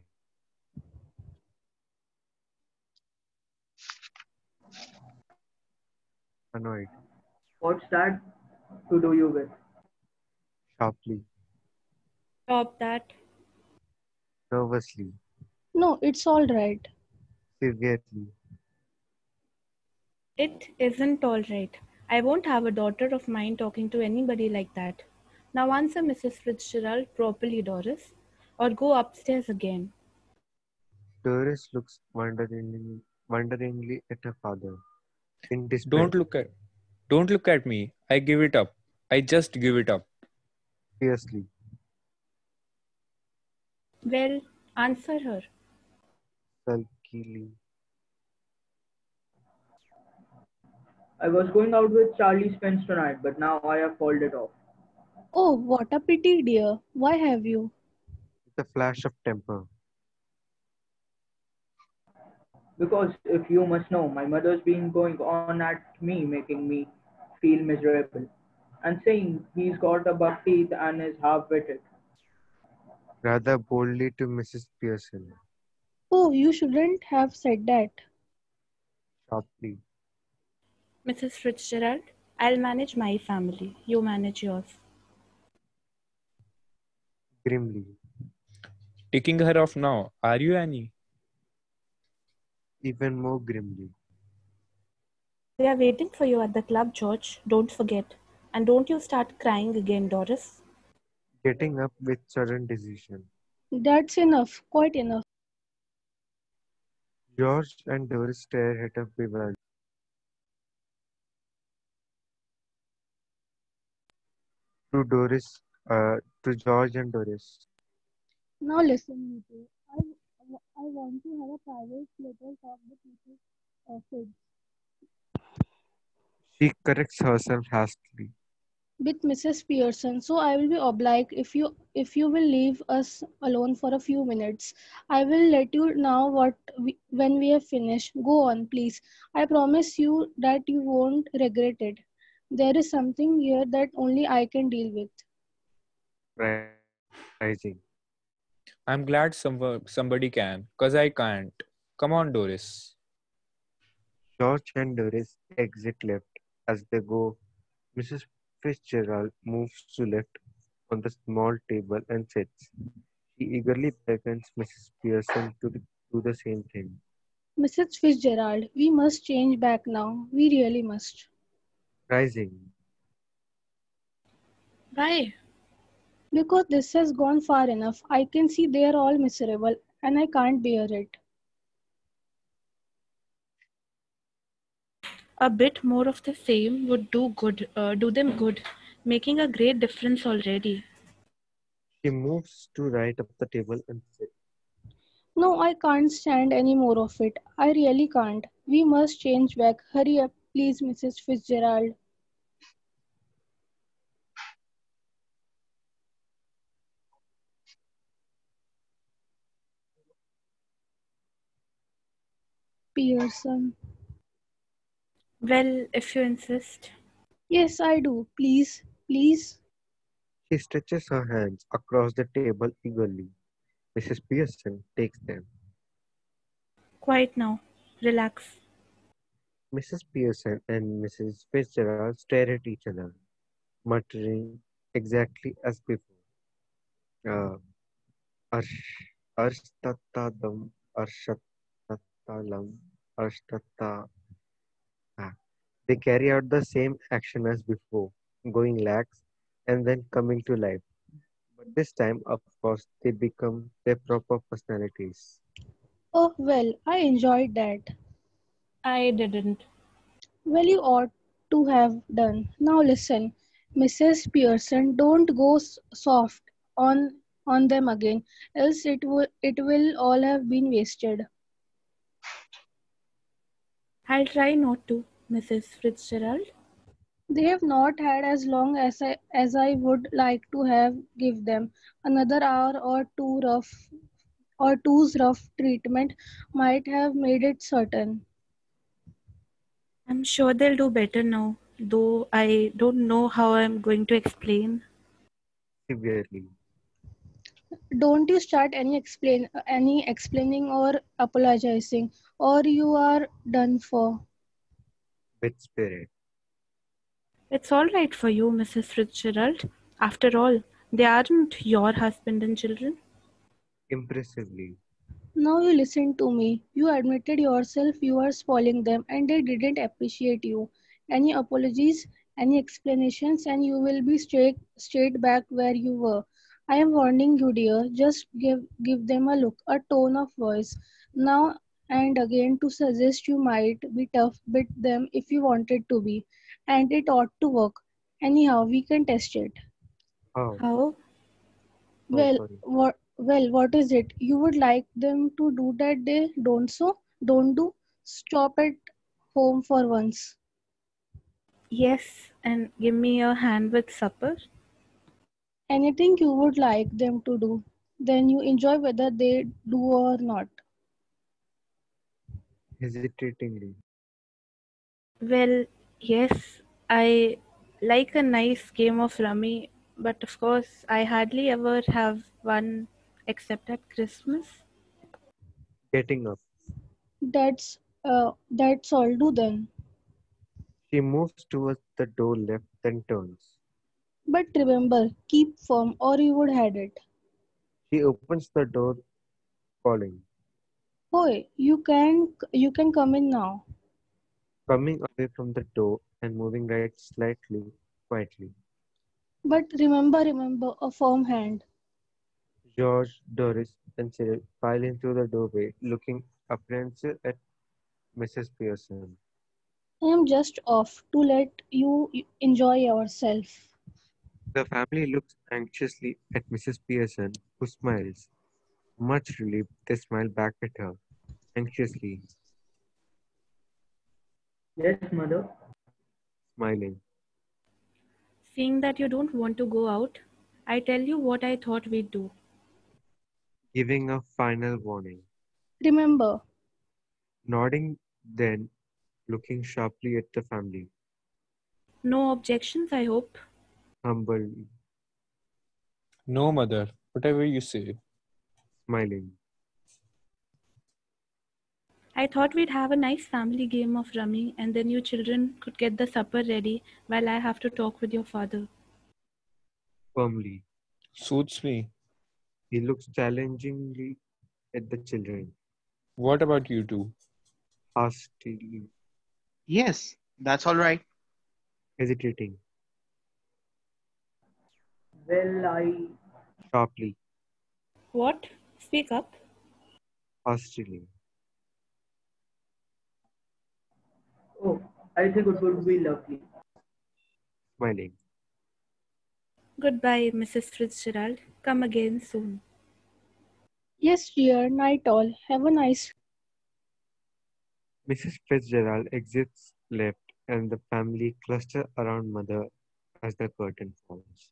Annoyed. What's that to do you with? Sharply. Stop that. Nervously. No, it's all right. Severely. It isn't all right. I won't have a daughter of mine talking to anybody like that. Now answer Mrs. Fitzgerald properly, Doris, or go upstairs again. Doris looks wonderingly at her father. In despair. Don't look at me. I give it up. I just give it up. Fiercely. Well, answer her. Sulkily. I was going out with Charlie Spence tonight, but now I have called it off. Oh, what a pity, dear. Why have you? With a flash of temper. Because if you must know, my mother's been going on at me, making me feel miserable, and saying he's got a buck teeth and is half-witted. Rather boldly to Mrs. Pearson. Oh, you shouldn't have said that. Sharply. Mrs. Fitzgerald, I'll manage my family. You manage yours. Grimly. Taking her off now. Are you, Annie? Even more grimly. We are waiting for you at the club, George. Don't forget. And don't you start crying again, Doris. Getting up with sudden decision. That's enough, quite enough. George and Doris stare at her bewildered. To Doris, to George and Doris. Now listen, you two. I want to have a private little talk with Mrs. Fitz. She corrects herself hastily. With Mrs. Pearson. So I will be obliged if you will leave us alone for a few minutes. I will let you know when we have finished. Go on, please. I promise you that you won't regret it. There is something here that only I can deal with. Rising. I'm glad somebody can, cause I can't. Come on, Doris. George and Doris exit left. As they go, Mrs. Fitzgerald moves to left on the small table and sits. She eagerly beckons Mrs. Pearson to do the same thing. Mrs. Fitzgerald, we must change back now. We really must. Rising. Why? Because this has gone far enough. I can see they are all miserable and I can't bear it. A bit more of the same would do them good, making a great difference already. She moves to right up the table and sits. No, I can't stand any more of it. I really can't. We must change back. Hurry up, please, Mrs. Fitzgerald. Pearson. Well, if you insist. Yes, I do. Please, please. She stretches her hands across the table eagerly. Mrs. Pearson takes them. Quiet now. Relax. Mrs. Pearson and Mrs. Fitzgerald stare at each other, muttering exactly as before. Uh, Arsh, Arshtatadam, Arshtatalam, Arshtata. Ah. They carry out the same action as before, going lax and then coming to life. But this time, of course, they become their proper personalities. Oh, well, I enjoyed that. I didn't. Well, you ought to have done. Now listen, Mrs. Pearson, don't go soft on them again, else it will all have been wasted. I'll try not to, Mrs. Fitzgerald. They have not had as long as I would like to have give them. Another hour or two's rough treatment might have made it certain. I'm sure they'll do better now, though I don't know how I'm going to explain. Severely. Don't you start any explaining or apologizing, or you are done for. With spirit. It's all right for you, Mrs. Fitzgerald. After all, they aren't your husband and children. Impressively. Now you listen to me. You admitted yourself you are spoiling them and they didn't appreciate you. Any apologies, any explanations, and you will be straight back where you were. I am warning you, dear. Just give them a look, a tone of voice. Now and again to suggest you might be tough with them if you wanted to be. And it ought to work. Anyhow, we can test it. How? How? Oh, Well, sorry. what is it? You would like them to do that they don't do? Stop at home for once. Yes, and give me a hand with supper. Anything you would like them to do, then you enjoy whether they do or not. Hesitatingly. Well, yes, I like a nice game of rummy, but of course, I hardly ever have one except at Christmas. Getting up. That's all do then. She moves towards the door left, then turns. But remember, keep firm or you would had it. She opens the door, calling. Hoy, you can come in now. Coming away from the door and moving right slightly, quietly. But remember a firm hand. George, Doris, and Cyril file in through the doorway, looking apprehensive at Mrs. Pearson. I am just off to let you enjoy yourself. The family looks anxiously at Mrs. Pearson, who smiles. Much relieved, they smile back at her, anxiously, Yes, mother. smiling. Seeing that you don't want to go out, I tell you what I thought we'd do. Giving a final warning. Remember, Nodding, then looking sharply at the family, No objections, I hope. humbly, No, mother. Whatever you say. smiling. I thought we'd have a nice family game of rummy and then you children could get the supper ready while I have to talk with your father. Firmly. Suits me. He looks challengingly at the children, What about you two? hastily. Yes, that's all right. hesitating, Well, sharply, What? Speak up. hastily. oh, I think it would be lovely. Smiling. Goodbye, Mrs. Fitzgerald. Come again soon. Yes, dear. Night all. Have a nice. Mrs. Fitzgerald exits left, and the family cluster around mother as the curtain falls.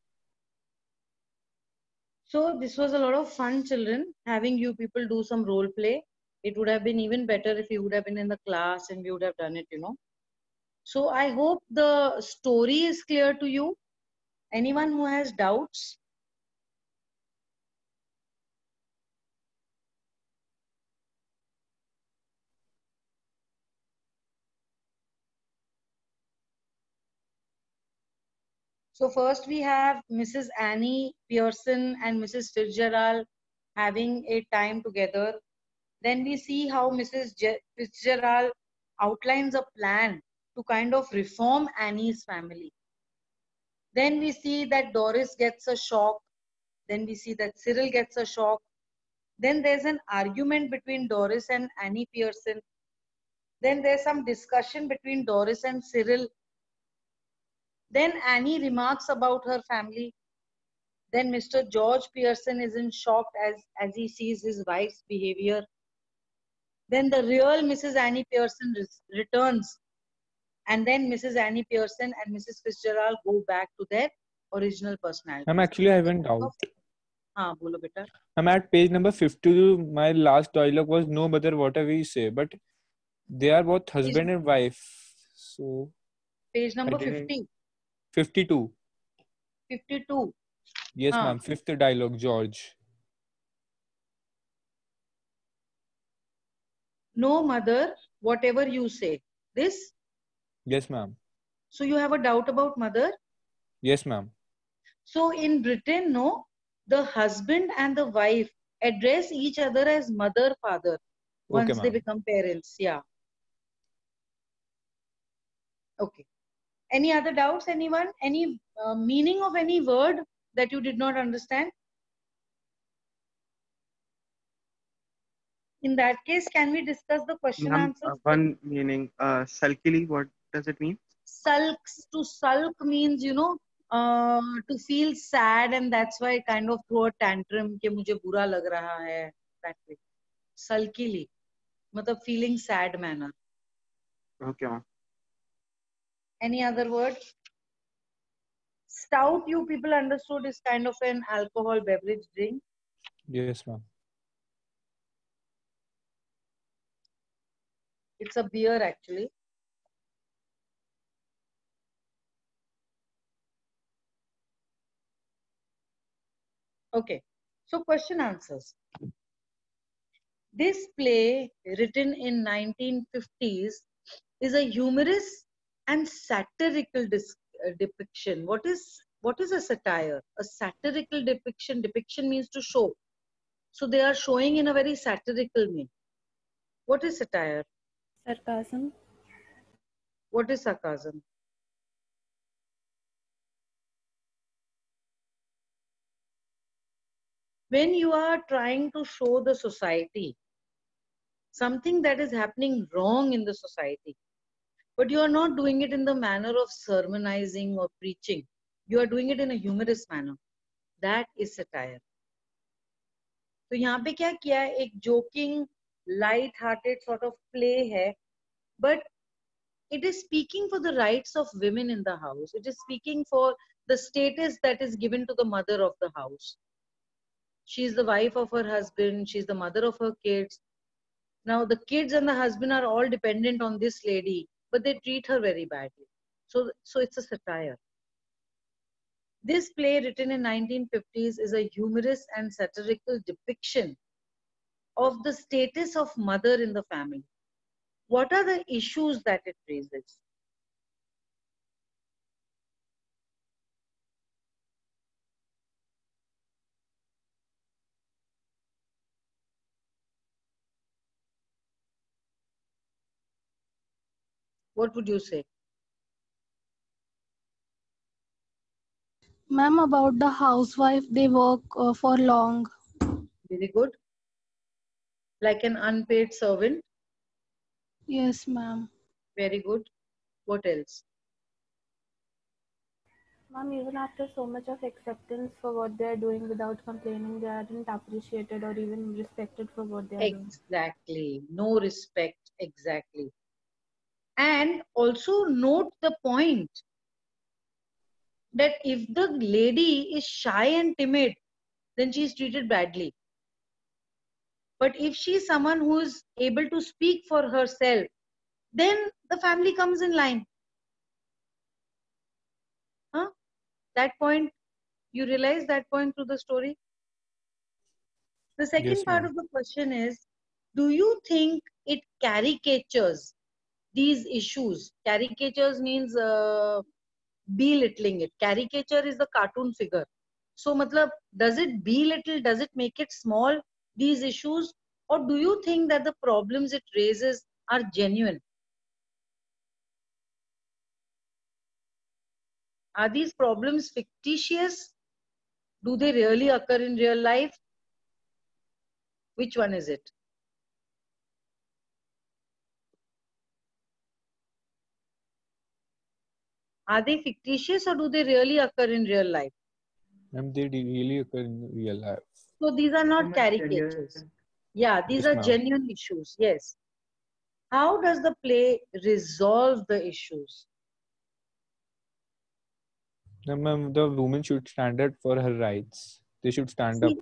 So this was a lot of fun, children, having you people do some role play. It would have been even better if you would have been in the class and we would have done it, you know. So I hope the story is clear to you. Anyone who has doubts? So first we have Mrs. Annie Pearson and Mrs. Fitzgerald having a time together. Then we see how Mrs. Fitzgerald outlines a plan to kind of reform Annie's family. Then we see that Doris gets a shock. Then we see that Cyril gets a shock. Then there's an argument between Doris and Annie Pearson. Then there's some discussion between Doris and Cyril. Then Annie remarks about her family. Then Mr. George Pearson is in shock as he sees his wife's behavior. Then the real Mrs. Annie Pearson returns. And then Mrs. Annie Pearson and Mrs. Fitzgerald go back to their original personalities. Actually, I have a doubt. हाँ बोलो बेटा. I'm at page number 52. My last dialogue was no matter whatever we say, but they are both husband and wife. So Page number I didn't- 50. 52. 52. Yes, हाँ. ma'am. Fifth dialogue, George. No mother, whatever you say. This? Yes, ma'am. So you have a doubt about mother? Yes, ma'am. So in Britain, no, the husband and the wife address each other as mother, father once Okay, they ma'am. become parents. Yeah. Okay. Any other doubts, anyone? Any meaning of any word that you did not understand? In that case, can we discuss the question Ma'am, answers? one meaning, sulkily, what does it mean? Sulks, to sulk means, you know, to feel sad, and that's why I kind of throw a tantrum कि मुझे बुरा लग रहा है, that way. Sulkily, मतलब feeling sad manner. Okay, ma'am. Any other word? Stout, you people understood, is kind of an alcohol beverage drink. Yes, ma'am. It's a beer actually. Okay, so question answers. This play, written in 1950s, is a humorous and satirical depiction. What is a satire? A satirical depiction. Depiction means to show. So they are showing in a very satirical way. What is satire? Sarcasm. What is sarcasm? When you are trying to show the society something that is happening wrong in the society, but you are not doing it in the manner of sermonizing or preaching. You are doing it in a humorous manner. That is satire. तो यहाँ पे क्या किया है, एक joking, light-hearted sort of play है, but it is speaking for the rights of women in the house. It is speaking for the status that is given to the mother of the house. She is the wife of her husband. She is the mother of her kids. Now the kids and the husband are all dependent on this lady, but they treat her very badly. So it's a satire. This play, written in 1950s, is a humorous and satirical depiction of the status of mother in the family. What are the issues that it raises? What would you say? Ma'am, about the housewife, they work for long. Very good. Like an unpaid servant. Yes, ma'am. Very good. What else? Mom, even after so much of acceptance for what they are doing without complaining, they aren't appreciated or even respected for what they are doing. Exactly. No respect. Exactly. And also note the point that if the lady is shy and timid, then she is treated badly. But if she is someone who is able to speak for herself, then the family comes in line. Huh? That point, you realize that point through the story? The second Yes, part ma'am. of the question is, do you think it caricatures these issues? Caricatures means belittling it. Caricature is the cartoon figure. So, matlab, does it belittle, does it make it small, these issues? Or do you think that the problems it raises are genuine? Are these problems fictitious? Do they really occur in real life? Which one is it? Are they fictitious or do they really occur in real life? Ma'am, they really occur in real life. So these are Very not much genuine. caricatures. Yeah, these Yes, are ma'am. genuine issues. Yes. How does the play resolve the issues? No, ma'am, the woman should stand up for her rights. They should stand up. See,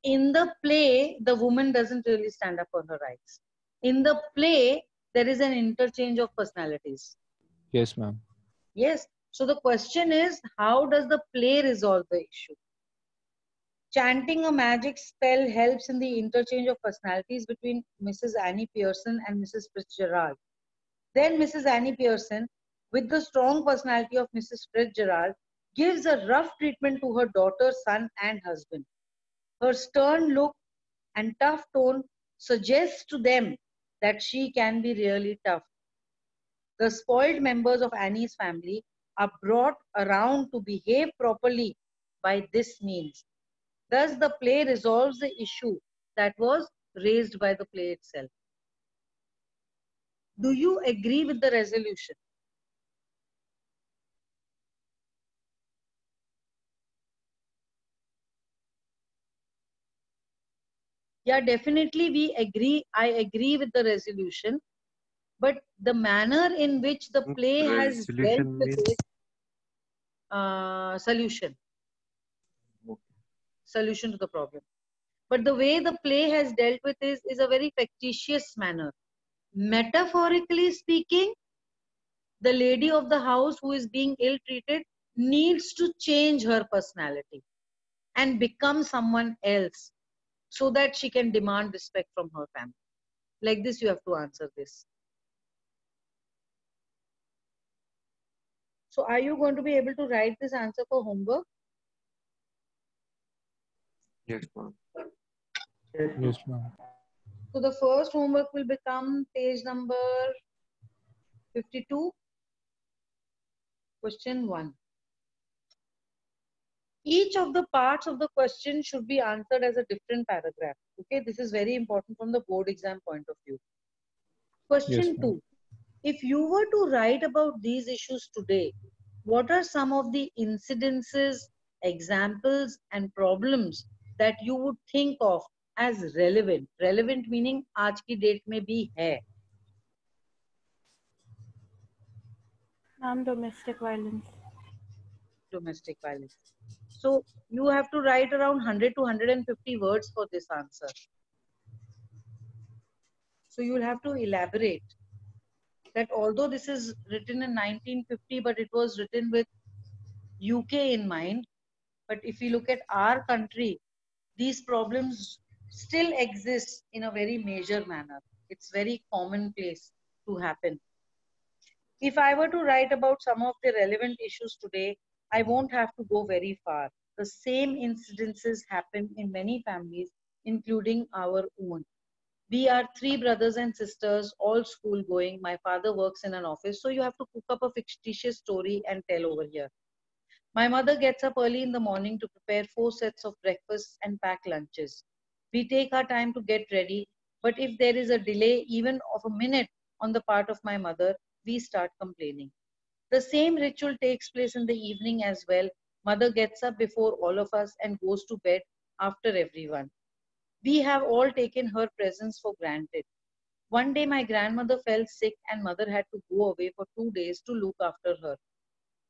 in the play, the woman doesn't really stand up for her rights. In the play, there is an interchange of personalities. Yes, ma'am. Yes. So the question is, how does the play resolve the issue? Chanting a magic spell helps in the interchange of personalities between Mrs. Annie Pearson and Mrs. Fitzgerald. Then Mrs. Annie Pearson, with the strong personality of Mrs. Fitzgerald, gives a rough treatment to her daughter, son, and husband. Her stern look and tough tone suggests to them that she can be really tough. The spoiled members of Annie's family are brought around to behave properly by this means. Thus, the play resolves the issue that was raised by the play itself. Do you agree with the resolution? Yeah, definitely we agree. I agree with the resolution. But the manner in which the play has dealt Resolution with means it, solution, solution to the problem. But the way the play has dealt with is a very fictitious manner. Metaphorically speaking, the lady of the house who is being ill treated needs to change her personality and become someone else so that she can demand respect from her family. Like this, you have to answer this. So, are you going to be able to write this answer for homework? yes, ma'am. Yes, ma'am. Yes, ma'am. So, the first homework will become page number 52, question 1. Each of the parts of the question should be answered as a different paragraph. Okay, this is very important from the board exam point of view. Yes, Question ma'am. 2. If you were to write about these issues today, what are some of the incidences, examples, and problems that you would think of as relevant? Relevant meaning आज की date में भी है. Ma'am, domestic violence. Domestic violence. So you have to write around 100 to 150 words for this answer. So you will have to elaborate that although this is written in 1950, but it was written with UK in mind. But if we look at our country, these problems still exist in a very major manner. It's very commonplace to happen. If I were to write about some of the relevant issues today, I won't have to go very far. The same incidences happen in many families, including our own. We are three brothers and sisters, all school going. My father works in an office. So you have to cook up a fictitious story and tell over here. My mother gets up early in the morning to prepare 4 sets of breakfasts and pack lunches. We take our time to get ready, but if there is a delay, even of a minute, on the part of my mother, we start complaining. The same ritual takes place in the evening as well. Mother gets up before all of us and goes to bed after everyone. We have all taken her presence for granted. One day, my grandmother fell sick, and mother had to go away for 2 days to look after her.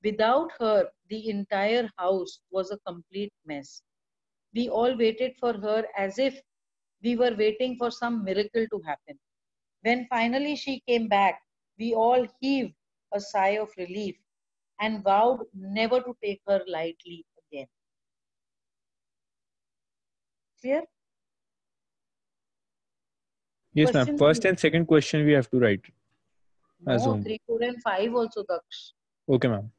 Without her, the entire house was a complete mess. We all waited for her as if we were waiting for some miracle to happen. When finally she came back, we all heaved a sigh of relief and vowed never to take her lightly again. Clear? Yes, ma'am. Question First 3. and second question we have to write as No, home. 3, 4, and 5 also, Daksh. Okay, ma'am.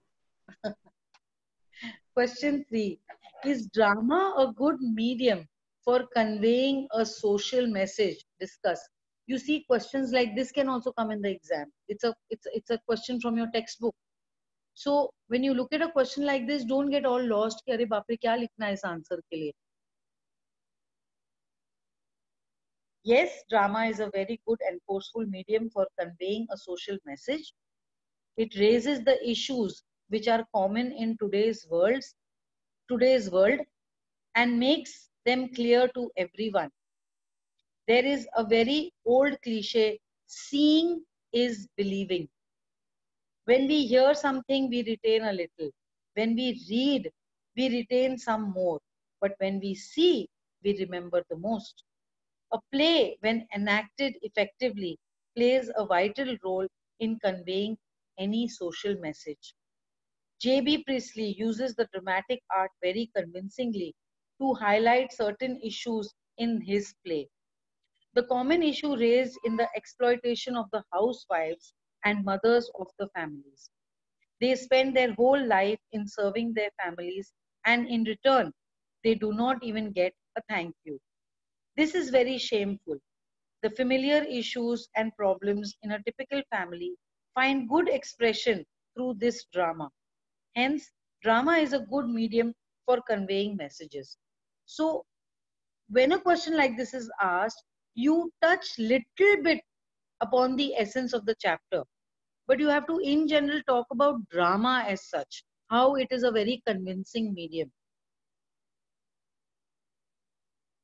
Question 3. Is drama a good medium for conveying a social message? Discuss. You see, questions like this can also come in the exam. It's a question from your textbook. So when you look at a question like this, don't get all lost कि अरे बाप रे क्या लिखना है इस answer के लिए. Yes, drama is a very good and forceful medium for conveying a social message. It raises the issues which are common in today's world and makes them clear to everyone. There is a very old cliche, seeing is believing. When we hear something, we retain a little. When we read, we retain some more. But when we see, we remember the most. A play, when enacted effectively, plays a vital role in conveying any social message. J.B. Priestley uses the dramatic art very convincingly to highlight certain issues in his play. The common issue raised in the exploitation of the housewives and mothers of the families. They spend their whole life in serving their families, and in return, they do not even get a thank you. This is very shameful. The familiar issues and problems in a typical family find good expression through this drama. Hence, drama is a good medium for conveying messages. So, when a question like this is asked, you touch little bit upon the essence of the chapter, but you have to, in general, talk about drama as such, how it is a very convincing medium.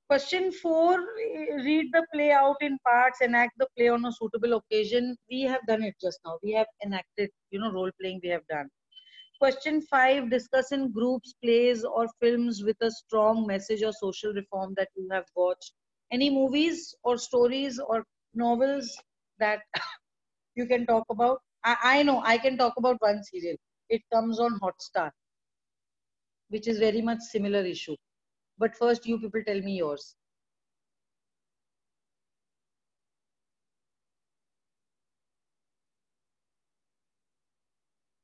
Question 4, read the play out in parts, enact the play on a suitable occasion. We have done it just now. We have enacted, role playing we have done. Question 5, discuss in groups, plays or films with a strong message or social reform that you have watched. Any movies or stories or novels that you can talk about? I know, I can talk about one serial. It comes on Hotstar, which is very much similar issue. But first, you people tell me yours.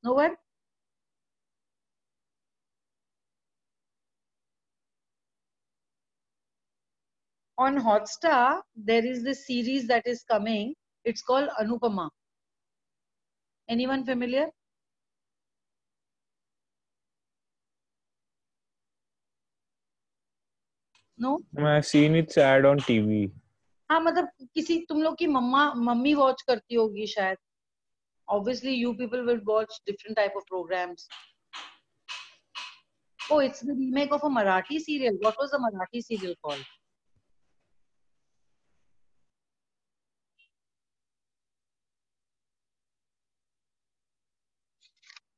No one? On Hotstar, there is this series that is coming. It's called Anupama. Anyone familiar? No? I've seen its ad on TV. हाँ मतलब किसी तुम लोग की mummy watch करती होगी शायद. Obviously, you people will watch different type of programs. Oh, it's the remake of a Marathi serial. What was the Marathi serial called?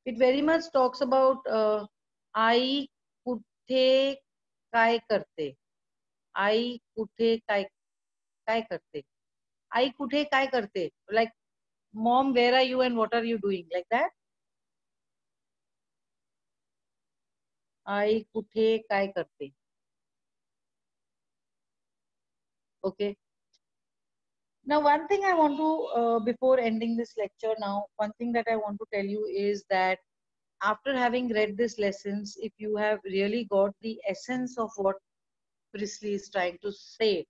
It very much talks about आई कुठे काय करते. आई कुठे काय करते. आई कुठे काय करते. Like, mom, where are you and what are you doing? Like that. आई कुठे काय करते. Okay. Now, one thing I want to, before ending this lecture now, one thing that I want to tell you is that after having read these lessons, if you have really got the essence of what Priestley is trying to say,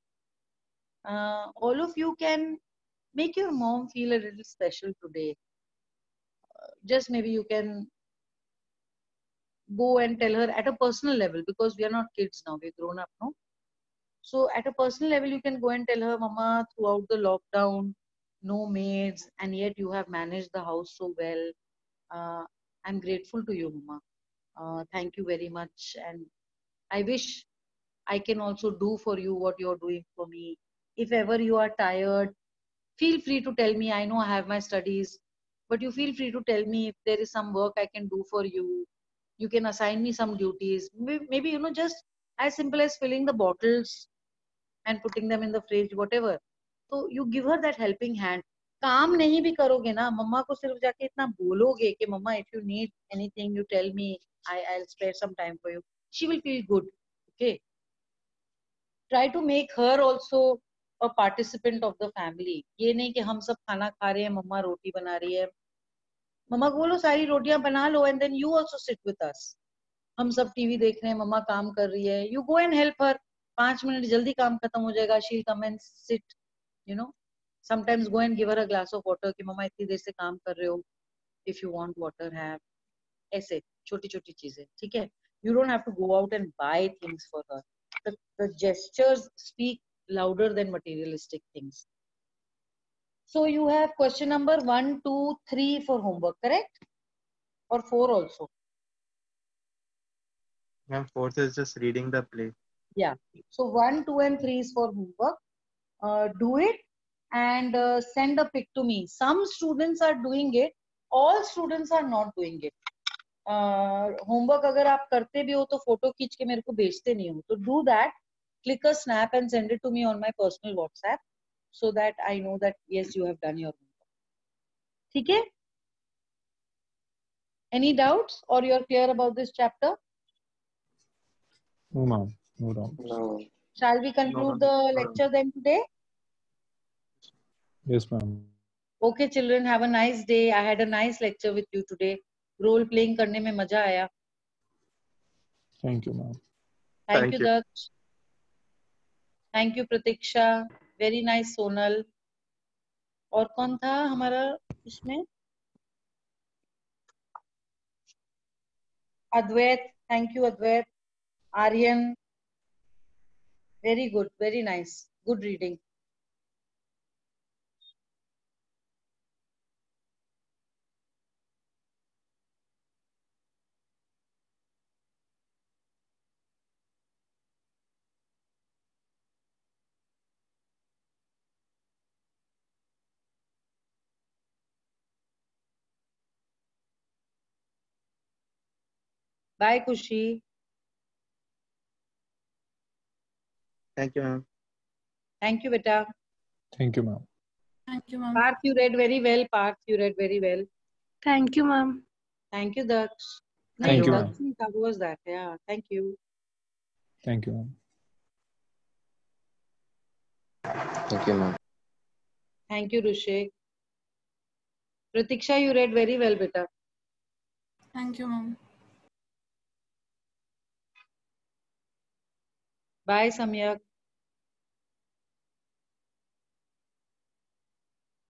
all of you can make your mom feel a little special today. Just maybe you can go and tell her at a personal level, because we are not kids now, we're grown up, no? So at a personal level, you can go and tell her, Mama, throughout the lockdown, no maids, and yet you have managed the house so well. I'm grateful to you, Mama. Thank you very much. And I wish I can also do for you what you're doing for me. If ever you are tired, feel free to tell me. I know I have my studies, but you feel free to tell me if there is some work I can do for you. You can assign me some duties. Maybe, just as simple as filling the bottles and putting them in the fridge, whatever. So you give her that helping hand. काम नहीं भी करोगे ना, मम्मा को सिर्फ जाके इतना बोलोगे कि मम्मा, if you need anything, you tell me. I'll spare some time for you. She will feel good. Okay. Try to make her also a participant of the family. ये नहीं कि हम सब खाना खा रहे हैं, मम्मा रोटी बना रही है. मम्मा को बोलो सारी रोटियां बना लो, and then you also sit with us. हम सब टीवी देख रहे हैं, मम्मा काम कर रही है. You go and help her. 5 minute जल्दी काम खत्म हो जाएगा. She'll come and sit. Sometimes go and give her a glass of water कि मम्मा इतनी देर से काम कर रहे हो. If you want water, have. ऐसे छोटी छोटी चीजें, ठीक है? You don't have to go out and buy things for her. The gestures speak louder than materialistic things. So you have question number 1, 2, 3 for homework, correct? Or 4 also? And fourth is just reading the play. Yeah. So 1, 2, and 3 is for homework. Do it and send a pic to me. Some students are doing it. All students are not doing it. Homework अगर आप करते भी हो तो photo खींच के मेरे को भेजते नहीं हो, तो do that. Click a snap and send it to me on my personal WhatsApp so that I know that yes, you have done your homework. ठीक है? Any doubts or you're clear about this chapter? No, ma'am. No doubts. No. Shall we conclude the lecture then today? Yes, ma'am. Okay, children, have a nice day. I had a nice lecture with you today. Role playing करने में मजा आया. Thank you, ma'am. Thank you, Daksh. Thank you, Pratiksha. Very nice, Sonal. और कौन था हमारा इसमें? Advait. Thank you, Advait. Aryan. Very good. Very nice. Good reading. Bye, Kushi. Thank you, ma'am. Thank you, beta. Thank you, ma'am. Thank you, ma'am. Parth, you read very well. Parth, you read very well. Thank you, ma'am. Thank you, Daksh. Thank you, Daksh, who was that? Yeah, thank you. Thank you, ma'am. Thank you, ma'am. Thank you, Rushik. Pratiksha, you read very well, beta. Thank you, ma'am. Bye, Samyak.